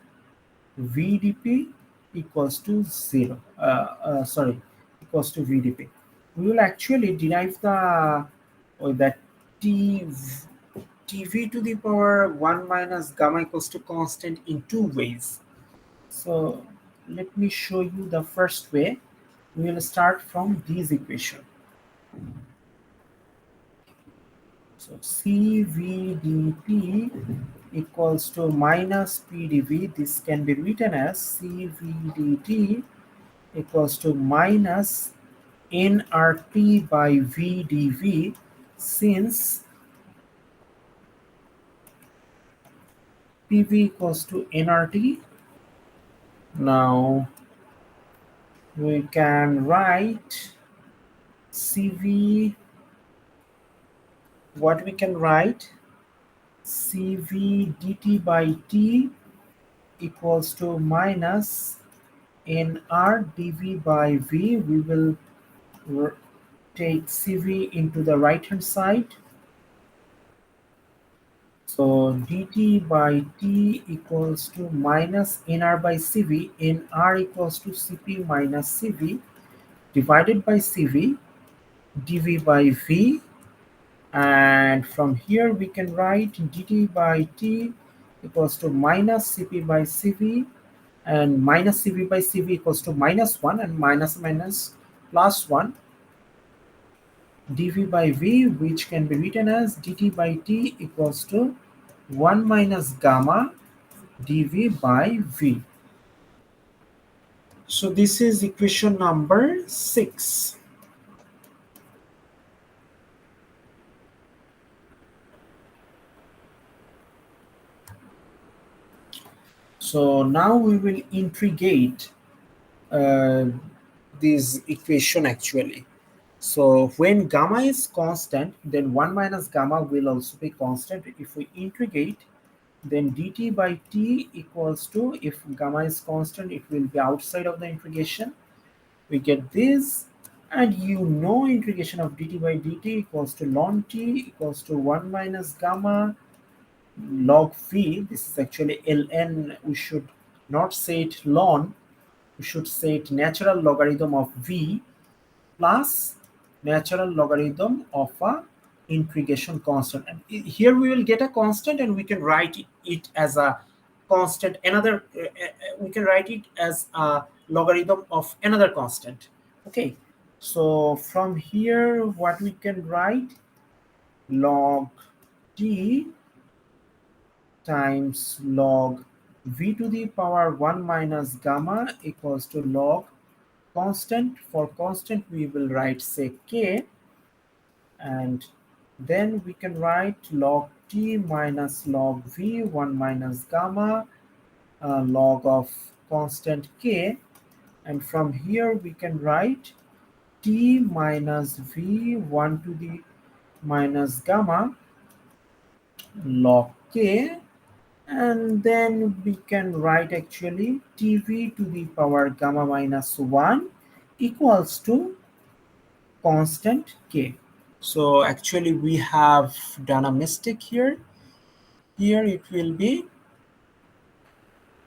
VDP equals to 0. Sorry, equals to VDP. We will actually derive that T TV to the power 1 minus gamma equals to constant in 2 ways. So let me show you the first way. We will start from this equation. So CVDP equals to minus PdV. This can be written as CVDT equals to minus nRT by VdV, since PV equals to nRT. Now we can write Cv, what we can write, Cv dt by t equals to minus nr dv by v. We will take Cv into the right hand side. So dt by t equals to minus nr by Cv. Nr equals to Cp minus Cv divided by Cv dv by v. And from here we can write dt by t equals to minus Cp by Cv, and minus Cv by Cv equals to minus 1, and minus minus plus 1 dv by v, which can be written as dt by t equals to 1 minus gamma dv by v. So this is equation number 6. So now we will integrate this equation actually. So when gamma is constant, then 1 minus gamma will also be constant. If we integrate, then dt by t equals to, if gamma is constant, it will be outside of the integration. We get this, and integration of dt by dt equals to ln t equals to 1 minus gamma log v. This is actually ln. We should not say it ln, we should say it natural logarithm of v plus natural logarithm of a integration constant. And here we will get a constant, and we can write it as a constant. We can write it as a logarithm of another constant. Okay, so from here what we can write, log t times log v to the power 1 minus gamma equals to log constant. For constant we will write say k, and then we can write log t minus log v 1 minus gamma log of constant k, and from here we can write t minus v 1 to the minus gamma log k, and then we can write actually tv to the power gamma minus 1 equals to constant k. So actually we have done a mistake here. Here it will be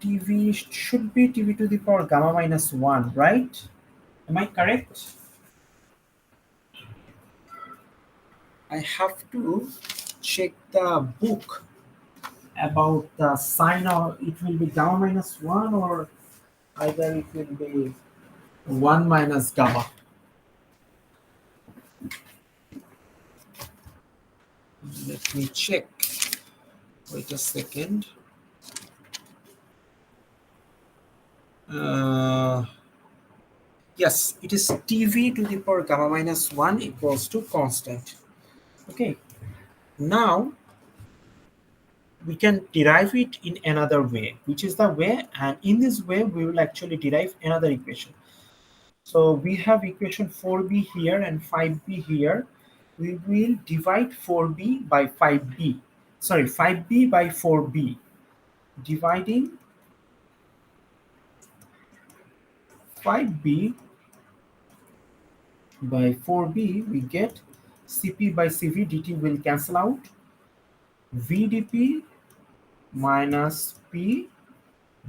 tv, should be tv to the power gamma minus 1, right? Am I correct? I have to check the book about the sign of it will be gamma minus 1, or either it will be 1 minus gamma. Let me check. Wait a second. Yes, it is tv to the power gamma minus 1 equals to constant. Okay, now we can derive it in another way, which is the way, and in this way we will actually derive another equation. So we have equation 4b here and 5b here. We will divide 4b by 5b. Sorry, 5b by 4b. Dividing 5b by 4b, we get Cp by Cv dt will cancel out. V dp minus P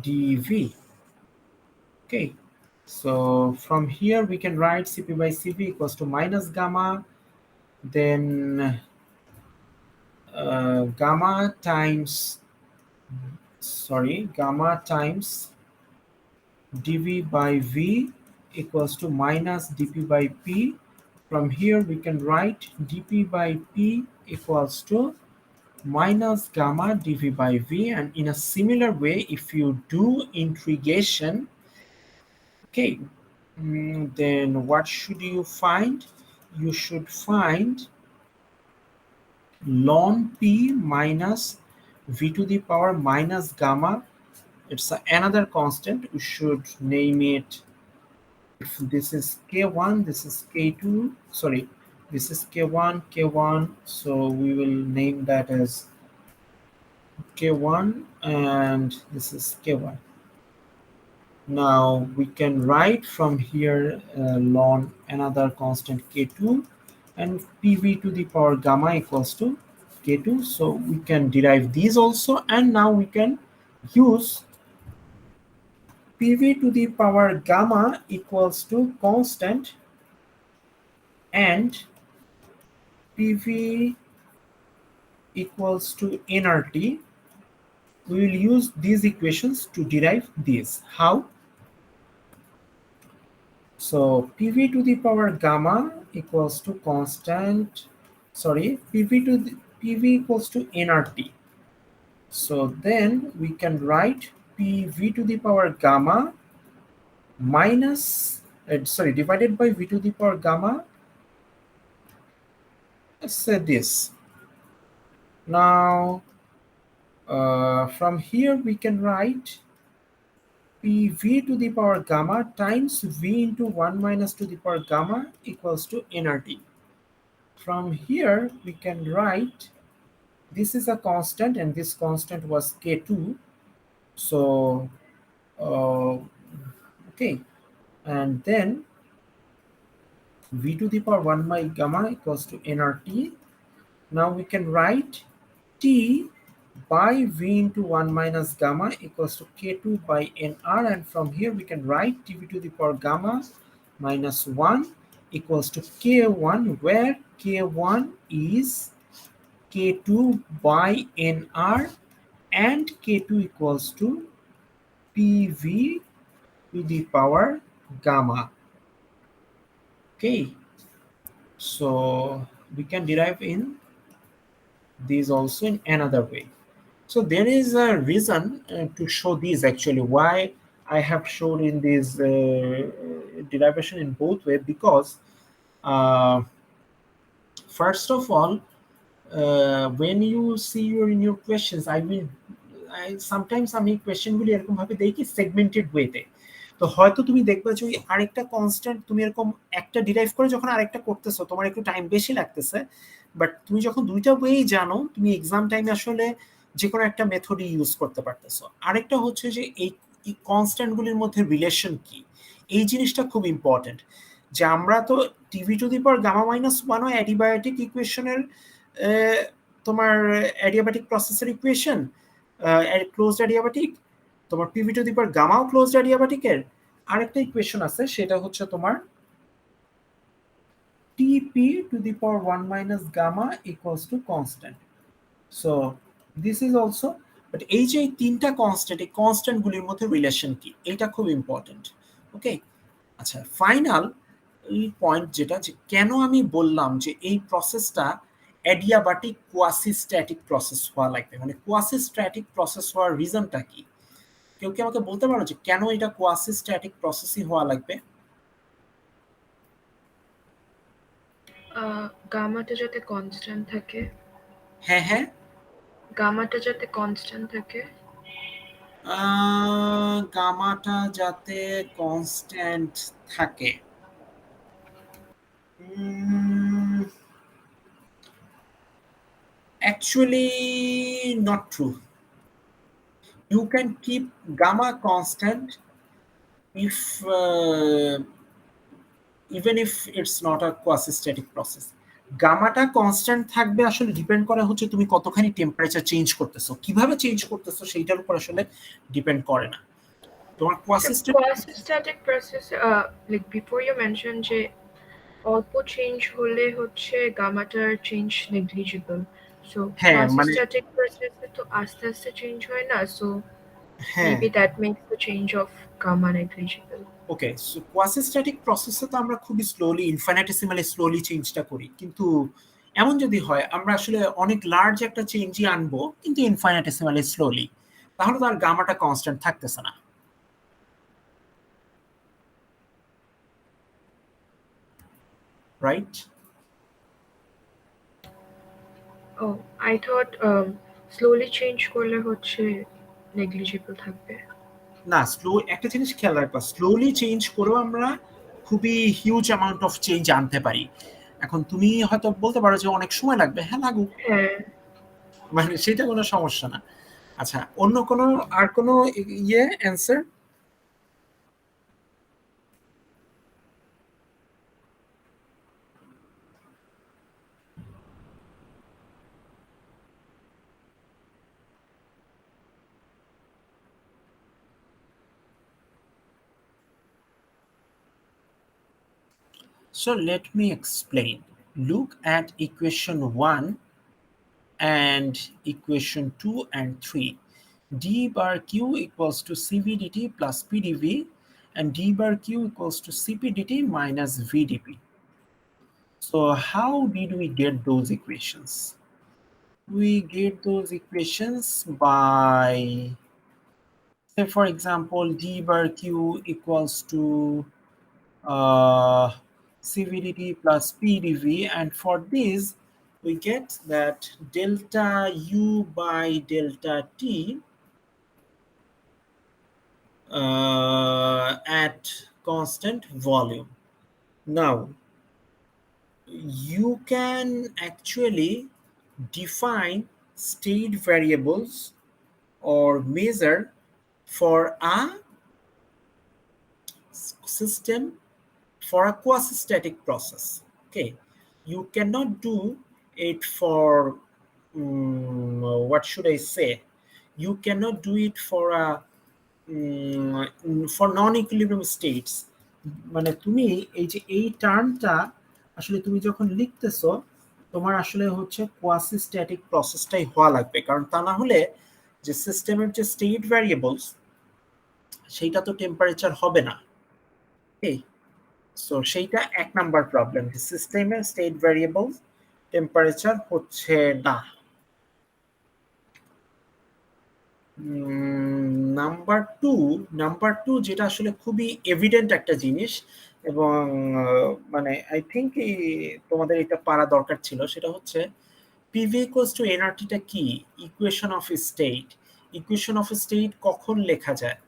dV. Okay, so from here we can write Cp by Cv equals to minus gamma, then gamma times dV by V equals to minus dP by P. From here we can write dP by P equals to minus gamma dV by V, and in a similar way if you do integration, okay, then what should you find? You should find ln P minus V to the power minus gamma. It's another constant. We should name it if this is K1, this is K2, sorry, this is K1, K1, so we will name that as K1 and this is K1. Now we can write from here ln another constant K2 and PV to the power gamma equals to K2. So we can derive these also, and now we can use PV to the power gamma equals to constant and PV equals to nRT. We will use these equations to derive this. How? So PV to the power gamma equals to constant, sorry, PV equals to nRT. So then we can write PV to the power gamma minus, divided by V to the power gamma. Let's say this. Now, from here we can write PV to the power gamma times V into 1 minus to the power gamma equals to nRT. From here we can write, this is a constant and this constant was K2. So, okay, and then V to the power 1 by gamma equals to nRT. Now we can write T by V into 1 minus gamma equals to K2 by nR, and from here we can write TV to the power gamma minus 1 equals to K1, where K1 is K2 by nR and K2 equals to PV to the power gamma. Okay, so we can derive in these also in another way. So there is a reason to show these, actually why I have shown in this derivation in both way, because uh, first of all, when you see in your questions, sometimes আমি কোয়েশ্চেনগুলি এরকম ভাবে দেখি segmented ওয়েতে। তো হয়তো তুমি দেখবে যে ওই আরেকটা কনস্ট্যান্ট তুমি এরকম একটা ডিরাইভ করে যখন আরেকটা করতেছো তোমার একটু টাইম বেশি লাগতেছে, বাট তুমি যখন দুইটা ওয়েই জানো তুমি এক্সাম টাইমে আসলে যে কোনো একটা মেথডই ইউজ করতে পারতেছো। আরেকটা হচ্ছে যে এই কনস্ট্যান্টগুলির মধ্যে রিলেশন কি, এই জিনিসটা খুব ইম্পর্টেন্ট। যে আমরা তো TV to the power gamma minus ওয়ানও অ্যাডিবায়োটিক ইকুয়েশনের তোমার অ্যাডিয়াবাটিক প্রসেসের ইকুয়েশন, ক্লোজড অ্যাডিয়াবাটিক, তোমার পিভি টু দি পাওয়ার গামাও ক্লোজড অ্যাডিয়াবাটিকের আরেকটা ইকুয়েশন আছে, সেটা হচ্ছে তোমার TP to the power 1 minus gamma equals to constant. So this is also, but এই যে তিনটা কনস্ট্যান্ট, এই কনস্ট্যান্টগুলির মধ্যে রিলেশন কি, এটা খুব ইম্পর্টেন্ট। ওকে, আচ্ছা, ফাইনাল এই পয়েন্ট যেটা, যে কেন আমি বললাম যে এই প্রসেসটা অ্যাডিয়াবাটিক কোয়াসিস্ট্যাটিক প্রসেস হওয়া লাগবে, মানে কোয়াসিস্ট্যাটিক প্রসেস হওয়ার রিজনটা কি? কেউ কি আমাকে বলতে পারো যে কেন এটা কোয়াসিস্ট্যাটিক প্রসেসই হওয়া লাগবে? গামাটা যাতে কনস্ট্যান্ট থাকে। হ্যাঁ হ্যাঁ, গামাটা যাতে কনস্ট্যান্ট থাকে। গামাটা যাতে কনস্ট্যান্ট থাকে, actually not true. You can keep gamma constant if even if it's not a quasi-static process. গামাটা কনস্ট্যান্ট থাকবে আসলে ডিপেন্ড করে হচ্ছে তুমি কতখানি টেম্পারেচার চেঞ্জ করতেছো, কিভাবে চেঞ্জ করতেছো সেইটার উপর আসলে ডিপেন্ড করে না। তোমার quasistatic process, like before you mention যে অল্প চেঞ্জ হলে হচ্ছে গামাটার চেঞ্জ নেগলিজিবল। সো কোয়াসিস্ট্যাটিক প্রসেসে তো আস্তে আস্তে চেঞ্জ হয় না, so maybe that makes the change of gamma negligible. Okay, so quasistatic প্রসেসে তো আমরা খুবই স্লোলি, ইনফিনিটেসিমালি স্লোলি চেঞ্জটা করি, কিন্তু এমন যদি হয় আমরা আসলে অনেক লার্জ একটা চেঞ্জই আনবো কিন্তু ইনফিনিটেসিমালি স্লোলি, তাহলে তো আর গামাটা কনস্ট্যান্ট থাকতেছে না, right? Oh, I thought slowly change করলে হচ্ছে নেগলিজিবল থাকবে। না, স্লো একটা জিনিস খেয়াল রাখবা, স্লোলি চেঞ্জ করেও আমরা খুবই হিউজ অ্যামাউন্ট অফ চেঞ্জ আনতে পারি। এখন তুমি হয়তো বলতে পারো যে অনেক সময় লাগবে, হ্যাঁ লাগুক, হ্যাঁ। মানে সেটা কোনো সমস্যা না। আচ্ছা, অন্য কোনো আর কোনো answer? So let me explain. Look at equation 1 and equation 2 and 3. D bar Q equals to CV dt plus PdV, and D bar Q equals to CP dt minus VdP. So how did we get those equations? We get those equations by, say for example, D bar Q equals to CVDT plus PdV, and for this we get that delta U by delta T at constant volume. Now you can actually define state variables or measure for a system, for a quasi-static process. Okay, you cannot do it for what should I say, you cannot do it for a for non-equilibrium states। মানে তুমি এই যে এই টার্মটা আসলে তুমি যখন লিখতেছো, তোমার আসলে হচ্ছে কোয়াসি স্ট্যাটিক প্রসেসটাই হওয়া লাগবে, কারণ তা না হলে যে সিস্টেমের যে স্টেট ভ্যারিয়েবলস সেইটা তো টেম্পারেচার হবে না। এই সো সেইটা এক নাম্বার প্রবলেম, যে সিস্টেমের স্টেট ভ্যারিয়েবল টেম্পারেচার হচ্ছে না। নাম্বার টু যেটা আসলে খুবই এভিডেন্ট একটা জিনিস, এবং মানে আই থিঙ্ক তোমাদের এটা পারা দরকার ছিল, সেটা হচ্ছে পিভি ইকুয়ালস টু এনআরটিটা কি? Equation of state. Equation of state কখন লেখা যায়?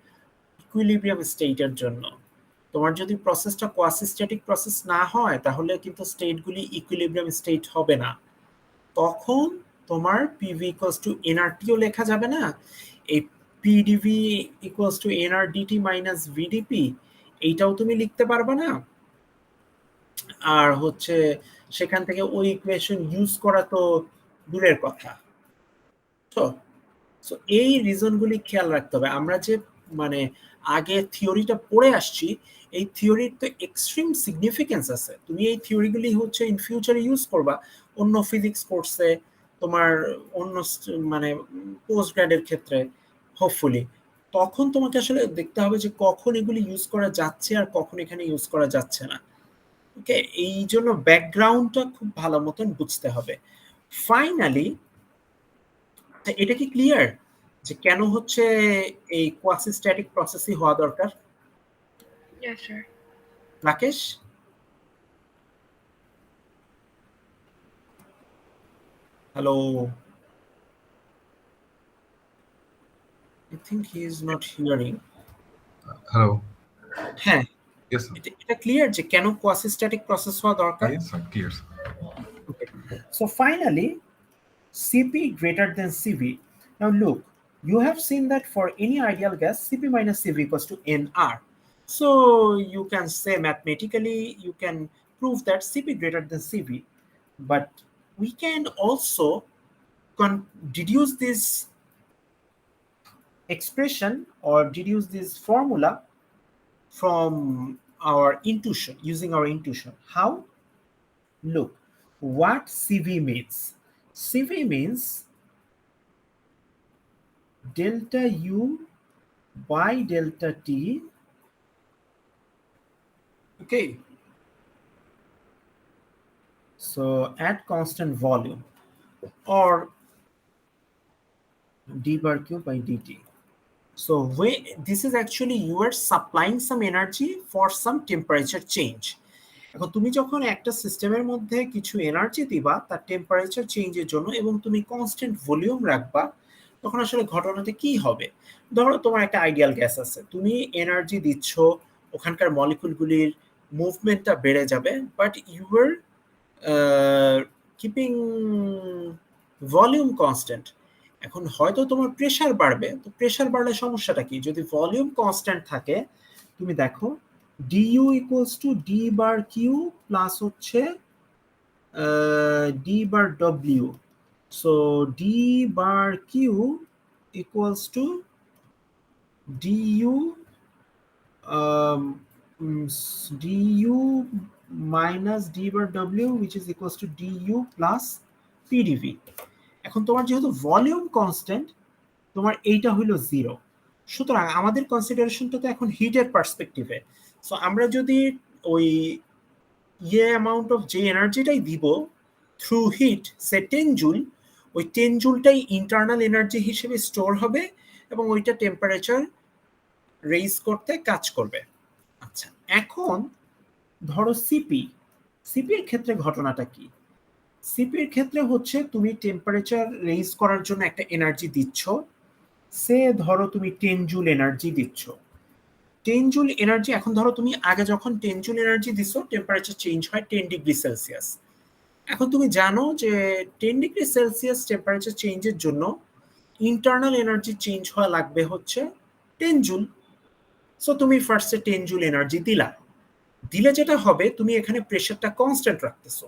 ইকুইলিব্রিয়াম স্টেটের জন্য। তোমার যদি প্রসেসটা কোয়াসিস্ট্যাটিক প্রসেস না হয়, তাহলে কিন্তু স্টেটগুলি ইকুইলিব্রিয়াম স্টেট হবে না। তখন তোমার পিভি ইকুয়ালস টু এনআরটিও লেখা যাবে না, এই PDV equals to NRDT minus VDP এইটাও তুমি লিখতে পারবে না। আর হচ্ছে সেখান থেকে ওই ইকুয়েশন ইউজ করা তো দূরের কথা। তো সো এই রিজনগুলি খেয়াল রাখতে হবে। আমরা যে মানে আগে থিওরিটা পড়ে আসছি, এই থিওরির তো এক্সট্রিম সিগনিফিকেন্স আছে। তুমি এই থিওরিগুলি হচ্ছে ইন ফিউচারে ইউজ করবা অন্য ফিজিক্স কোর্সে, তোমার অন্য মানে পোস্ট গ্র্যাডের ক্ষেত্রে হোপফুলি। তখন তোমাকে আসলে দেখতে হবে যে কখন এগুলি ইউজ করা যাচ্ছে আর কখন এখানে ইউজ করা যাচ্ছে না। ওকে, এই জন্য ব্যাকগ্রাউন্ডটা খুব ভালো মতন বুঝতে হবে। ফাইনালি এটা কি ক্লিয়ার যে কেন হচ্ছে এই কোয়াসিস্ট্যাটিক প্রসেসই হওয়া দরকার? Yes, sir. Rakesh? Hello, I think he is not hearing. Hello. হ্যাঁ, Yes, sir. এটা ক্লিয়ার যে কেন কোয়াসিস্ট্যাটিক প্রসেস হওয়া দরকার? Yes, sir. Clear, sir. Okay. So finally, Cp greater than Cv. Now look, you have seen that for any ideal gas, Cp minus Cv equals to Nr. So you can say mathematically, you can prove that Cp greater than Cv. But we can also deduce this expression or deduce this formula from our intuition, using our intuition. How? Look, what Cv means. Cv means delta U by delta T, okay, so at constant volume, or d bar Q by dt. So this is actually you are supplying some energy for some temperature change. এখন তুমি যখন একটা সিস্টেমের মধ্যে কিছু energy দিবা তার temperature চেঞ্জের জন্য, এবং তুমি কনস্ট্যান্ট ভলিউম রাখবা, তখন আসলে ঘটনাটা কি হবে? ধরো তোমার একটা আইডিয়াল গ্যাস আছে, তুমি এনার্জি দিচ্ছ, ওখানকার মলিকুলগুলির মুভমেন্টটা বেড়ে যাবে, but you are keeping volume constant. এখন হয়তো তোমার প্রেসার বাড়বে, তো প্রেসার বাড়লে সমস্যাটা কি? যদি ভলিউম কনস্ট্যান্ট থাকে, তুমি দেখো DU equals to D bar Q plus হচ্ছে D bar W. So D bar Q equals to du du minus d bar w, which is equals to du plus pdv. এখন তোমার যেহেতু volume constant, তোমার এইটা হইল 0। সুতরাং আমাদের কনসিডারেশনটা তো এখন হিটের পার্সপেক্টিভে। সো আমরা যদি ওই অ্যামাউন্ট অফ যে এনার্জিটাই দিব থ্রু হিট, সে 10 জুল, ওই 10 জুলটাই ইন্টারনাল এনার্জি হিসেবে স্টোর হবে এবং ওইটা টেম্পারেচার রেইজ করতে কাজ করবে। আচ্ছা, এখন ধরো সিপি এর ক্ষেত্রে ঘটনাটা কি? সিপি এর ক্ষেত্রে হচ্ছে তুমি টেম্পারেচার রেইজ করার জন্য একটা এনার্জি দিচ্ছ, সে ধরো তুমি 10 জুল এনার্জি দিচ্ছ। 10 জুল এনার্জি, এখন ধরো তুমি আগে যখন 10 জুল এনার্জি দিছো, টেম্পারেচার চেঞ্জ হয় 10 ডিগ্রি সেলসিয়াস। এখন তুমি জানো যে 10 ডিগ্রি সেলসিয়াস টেম্পারেচার চেঞ্জের জন্য ইন্টারনাল এনার্জি চেঞ্জ হওয়া লাগবে হচ্ছে 10 জুল। সো তুমি ফার্স্টে 10 জুল এনার্জি দিলে যেটা হবে, তুমি এখানে প্রেশারটা কনস্ট্যান্ট রাখতেছো।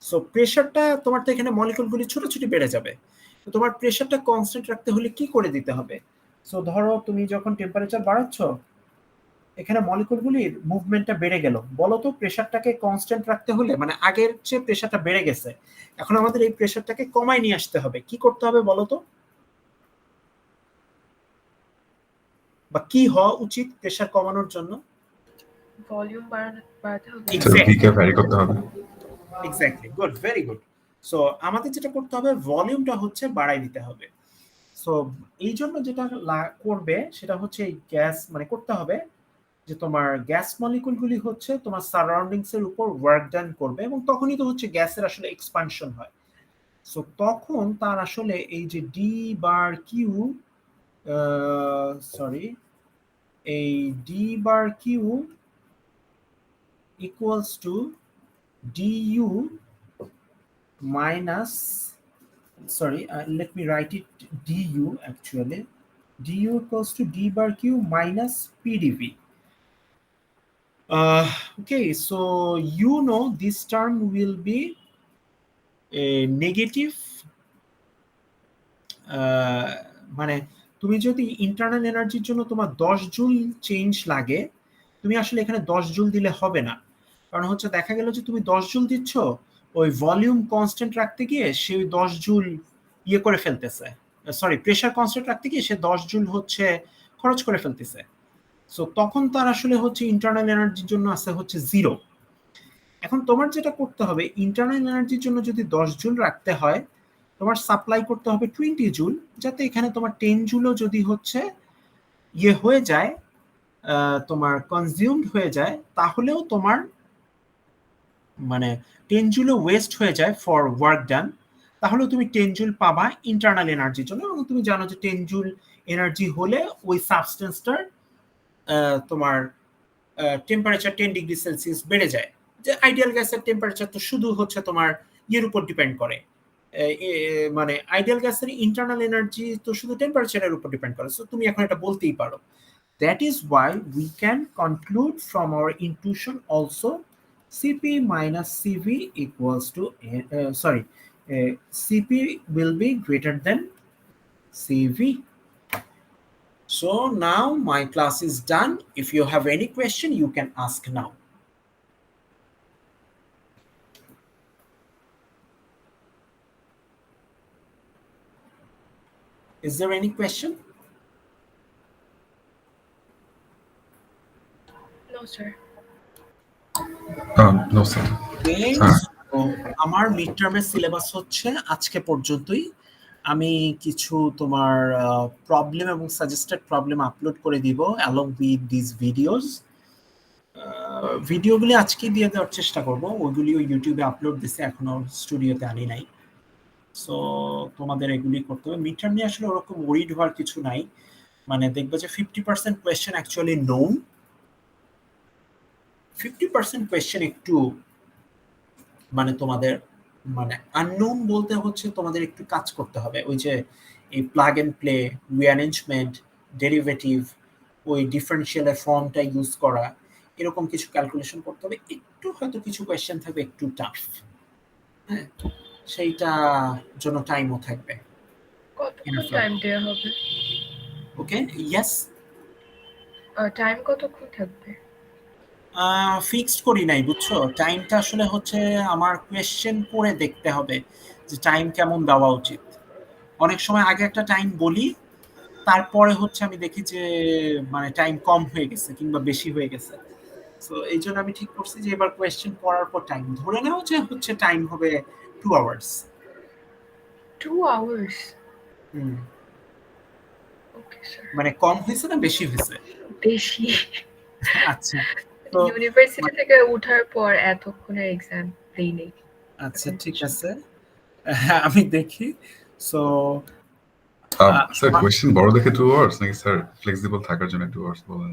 সো প্রেশারটা তোমার তো এখানে মলিকুলগুলি ছোটাছুটি বেড়ে যাবে। তো তোমার প্রেশারটা কনস্ট্যান্ট রাখতে হলে কি করে দিতে হবে? সো ধরো তুমি যখন টেম্পারেচার বাড়াচ্ছ, এখানে মলিকুলগুলির মুভমেন্টটা বেড়ে গেল। বলো তো প্রেশারটাকে কনস্ট্যান্ট রাখতে হলে, মানে আগের চেয়ে প্রেশারটা বেড়ে গেছে, এখন আমাদের এই প্রেশারটাকে কমায় নিয়ে আসতে হবে। কি করতে হবে বলো তো? বা কি হওয়া উচিত প্রেশার কমানোর জন্য? ভলিউম বাড়াতে হবে। ভিকে ভ্যারি করতে হবে। Exactly, good, very good. So আমাদের যেটা করতে হবে, ভলিউমটা হচ্ছে বাড়াই দিতে হবে। সো এই জন্য যেটা করবে সেটা হচ্ছে এই গ্যাস, মানে করতে হবে যে তোমার গ্যাস মলিকুলগুলি হচ্ছে তোমার সারাউন্ডিংস এর উপর ওয়ার্ক ডান করবে, এবং তখনই তো হচ্ছে গ্যাসের আসলে এক্সপানশন হয়। সো তখন তার আসলে এই যে ডি বার কিউ, সরি, এই D bar Q equals to du minus, sorry, let me write it du actually. Du equals to d bar q minus pdv. Okay, so you know this term will be a negative, মানে তুমি যদি internal এনার্জির জন্য তোমার 10 joule change লাগে, তুমি আসলে এখানে 10 জুল দিলে হবে না। কারণ হচ্ছে দেখা গেল যে তুমি 10 জুল দিচ্ছ, ওই ভলিউম কনস্ট্যান্ট রাখতে গিয়ে সে 10 জুল ইয়ে করে ফেলতেছে, সরি, প্রেশার কনস্ট্যান্ট রাখতে গিয়ে সে 10 জুল হচ্ছে খরচ করে ফেলতেছে। সো তখন তার আসলে হচ্ছে ইন্টারনাল এনার্জির জন্য আছে হচ্ছে 0। এখন তোমার যেটা করতে হবে, ইন্টারনাল এনার্জির জন্য যদি 10 জুল রাখতে হয়, তোমার সাপ্লাই করতে হবে 20 জুল, যাতে এখানে তোমার 10 জুলও যদি হচ্ছে ইয়ে হয়ে যায়, তোমার কনজিউমড হয়ে যায়, তাহলেও তোমার মানে 10 জুলও ওয়েস্ট হয়ে যায় ফর ওয়ার্ক ডান, তাহলে তুমি 10 জুল পাবা ইন্টারনাল এনার্জির জন্য। এবং তুমি জানো যে 10 জুল এনার্জি হলে ওই সাবস্টেন্সটার তোমার টেম্পারেচার 10 ডিগ্রি সেলসিয়াস বেড়ে যায়। যে আইডিয়াল গ্যাসের টেম্পারেচার তো শুধু হচ্ছে তোমার ইয়ের উপর ডিপেন্ড করে, মানে আইডিয়াল গ্যাসের ইন্টারনাল এনার্জি তো শুধু টেম্পারেচারের উপর ডিপেন্ড করে। সো তুমি এখন এটা বলতেই পারো। That is why we can conclude from our intuition also Cp minus Cv equals to, Cp will be greater than Cv. So now my class is done. If you have any question, you can ask now. Is there any question? No, sir. No, sir. Okay, so আমার mid টার্মের syllabus হচ্ছে আজকে পর্যন্তই। আমি কিছু তোমার problem এবং suggested problem upload করে দিব অ্যালং উইথ দিস ভিডিওস। ভিডিওগুলি আজকে দিয়ে দেওয়ার চেষ্টা করব, ওইগুলিও ইউটিউবে আপলোড দিছে, এখনো স্টুডিওতে আনি নাই। সো তোমাদের এগুলি করতে হবে। মিড টার্ম নিয়ে আসলে ওরকম ওরিড হওয়ার কিছু নাই, মানে দেখবে যে 50% কোয়েশ্চেন অ্যাকচুয়ালি নোন, 50% কোয়েশ্চেন একটু মানে তোমাদের মানে আননোন বলতে হচ্ছে তোমাদের একটু কাজ করতে হবে, ওই যে এই plug and play, rearrangement, derivative, ওই ডিফারেনশিয়ালের ফর্মটা ইউজ করা, এরকম কিছু ক্যালকুলেশন করতে হবে। একটু হয়তো কিছু কোয়েশ্চেন থাকবে একটু টাফ, হ্যাঁ, সেইটা জন্য টাইমও থাকবে। কতক্ষণ টাইম দেওয়া হবে? ওকে, ইয়েস। টাইম কতক্ষণ থাকবে? ফিক্সড করি নাই বুঝছো, টাইমটা আসলে হচ্ছে আমার কোয়েশ্চেন পড়ে দেখতে হবে যে টাইম কেমন দেওয়া উচিত। অনেক সময় আগে একটা টাইম বলি, তারপরে হচ্ছে আমি দেখি যে মানে টাইম কম হয়ে গেছে কিংবা বেশি হয়ে গেছে। সো এই জন্য আমি ঠিক করছি যে এবার কোয়েশ্চেন পড়ার পর টাইম ধরে নাও যে হচ্ছে টাইম হবে 2 আওয়ার্স। 2 আওয়ার্স? হুম, ওকে স্যার। মানে কম হয়েছে না বেশি হয়েছে? বেশি। আচ্ছা, তো ইউনিভার্সিটি থেকে উঠার পর এতক্ষণের এক্সাম দেই নেই। আচ্ছা ঠিক আছে, আমি দেখি। সো স্যার কোয়েশ্চেন বড় দেখে 2 আওয়ার্স নাকি স্যার ফ্লেক্সিবল থাকার জন্য 2 আওয়ার্স বলেন?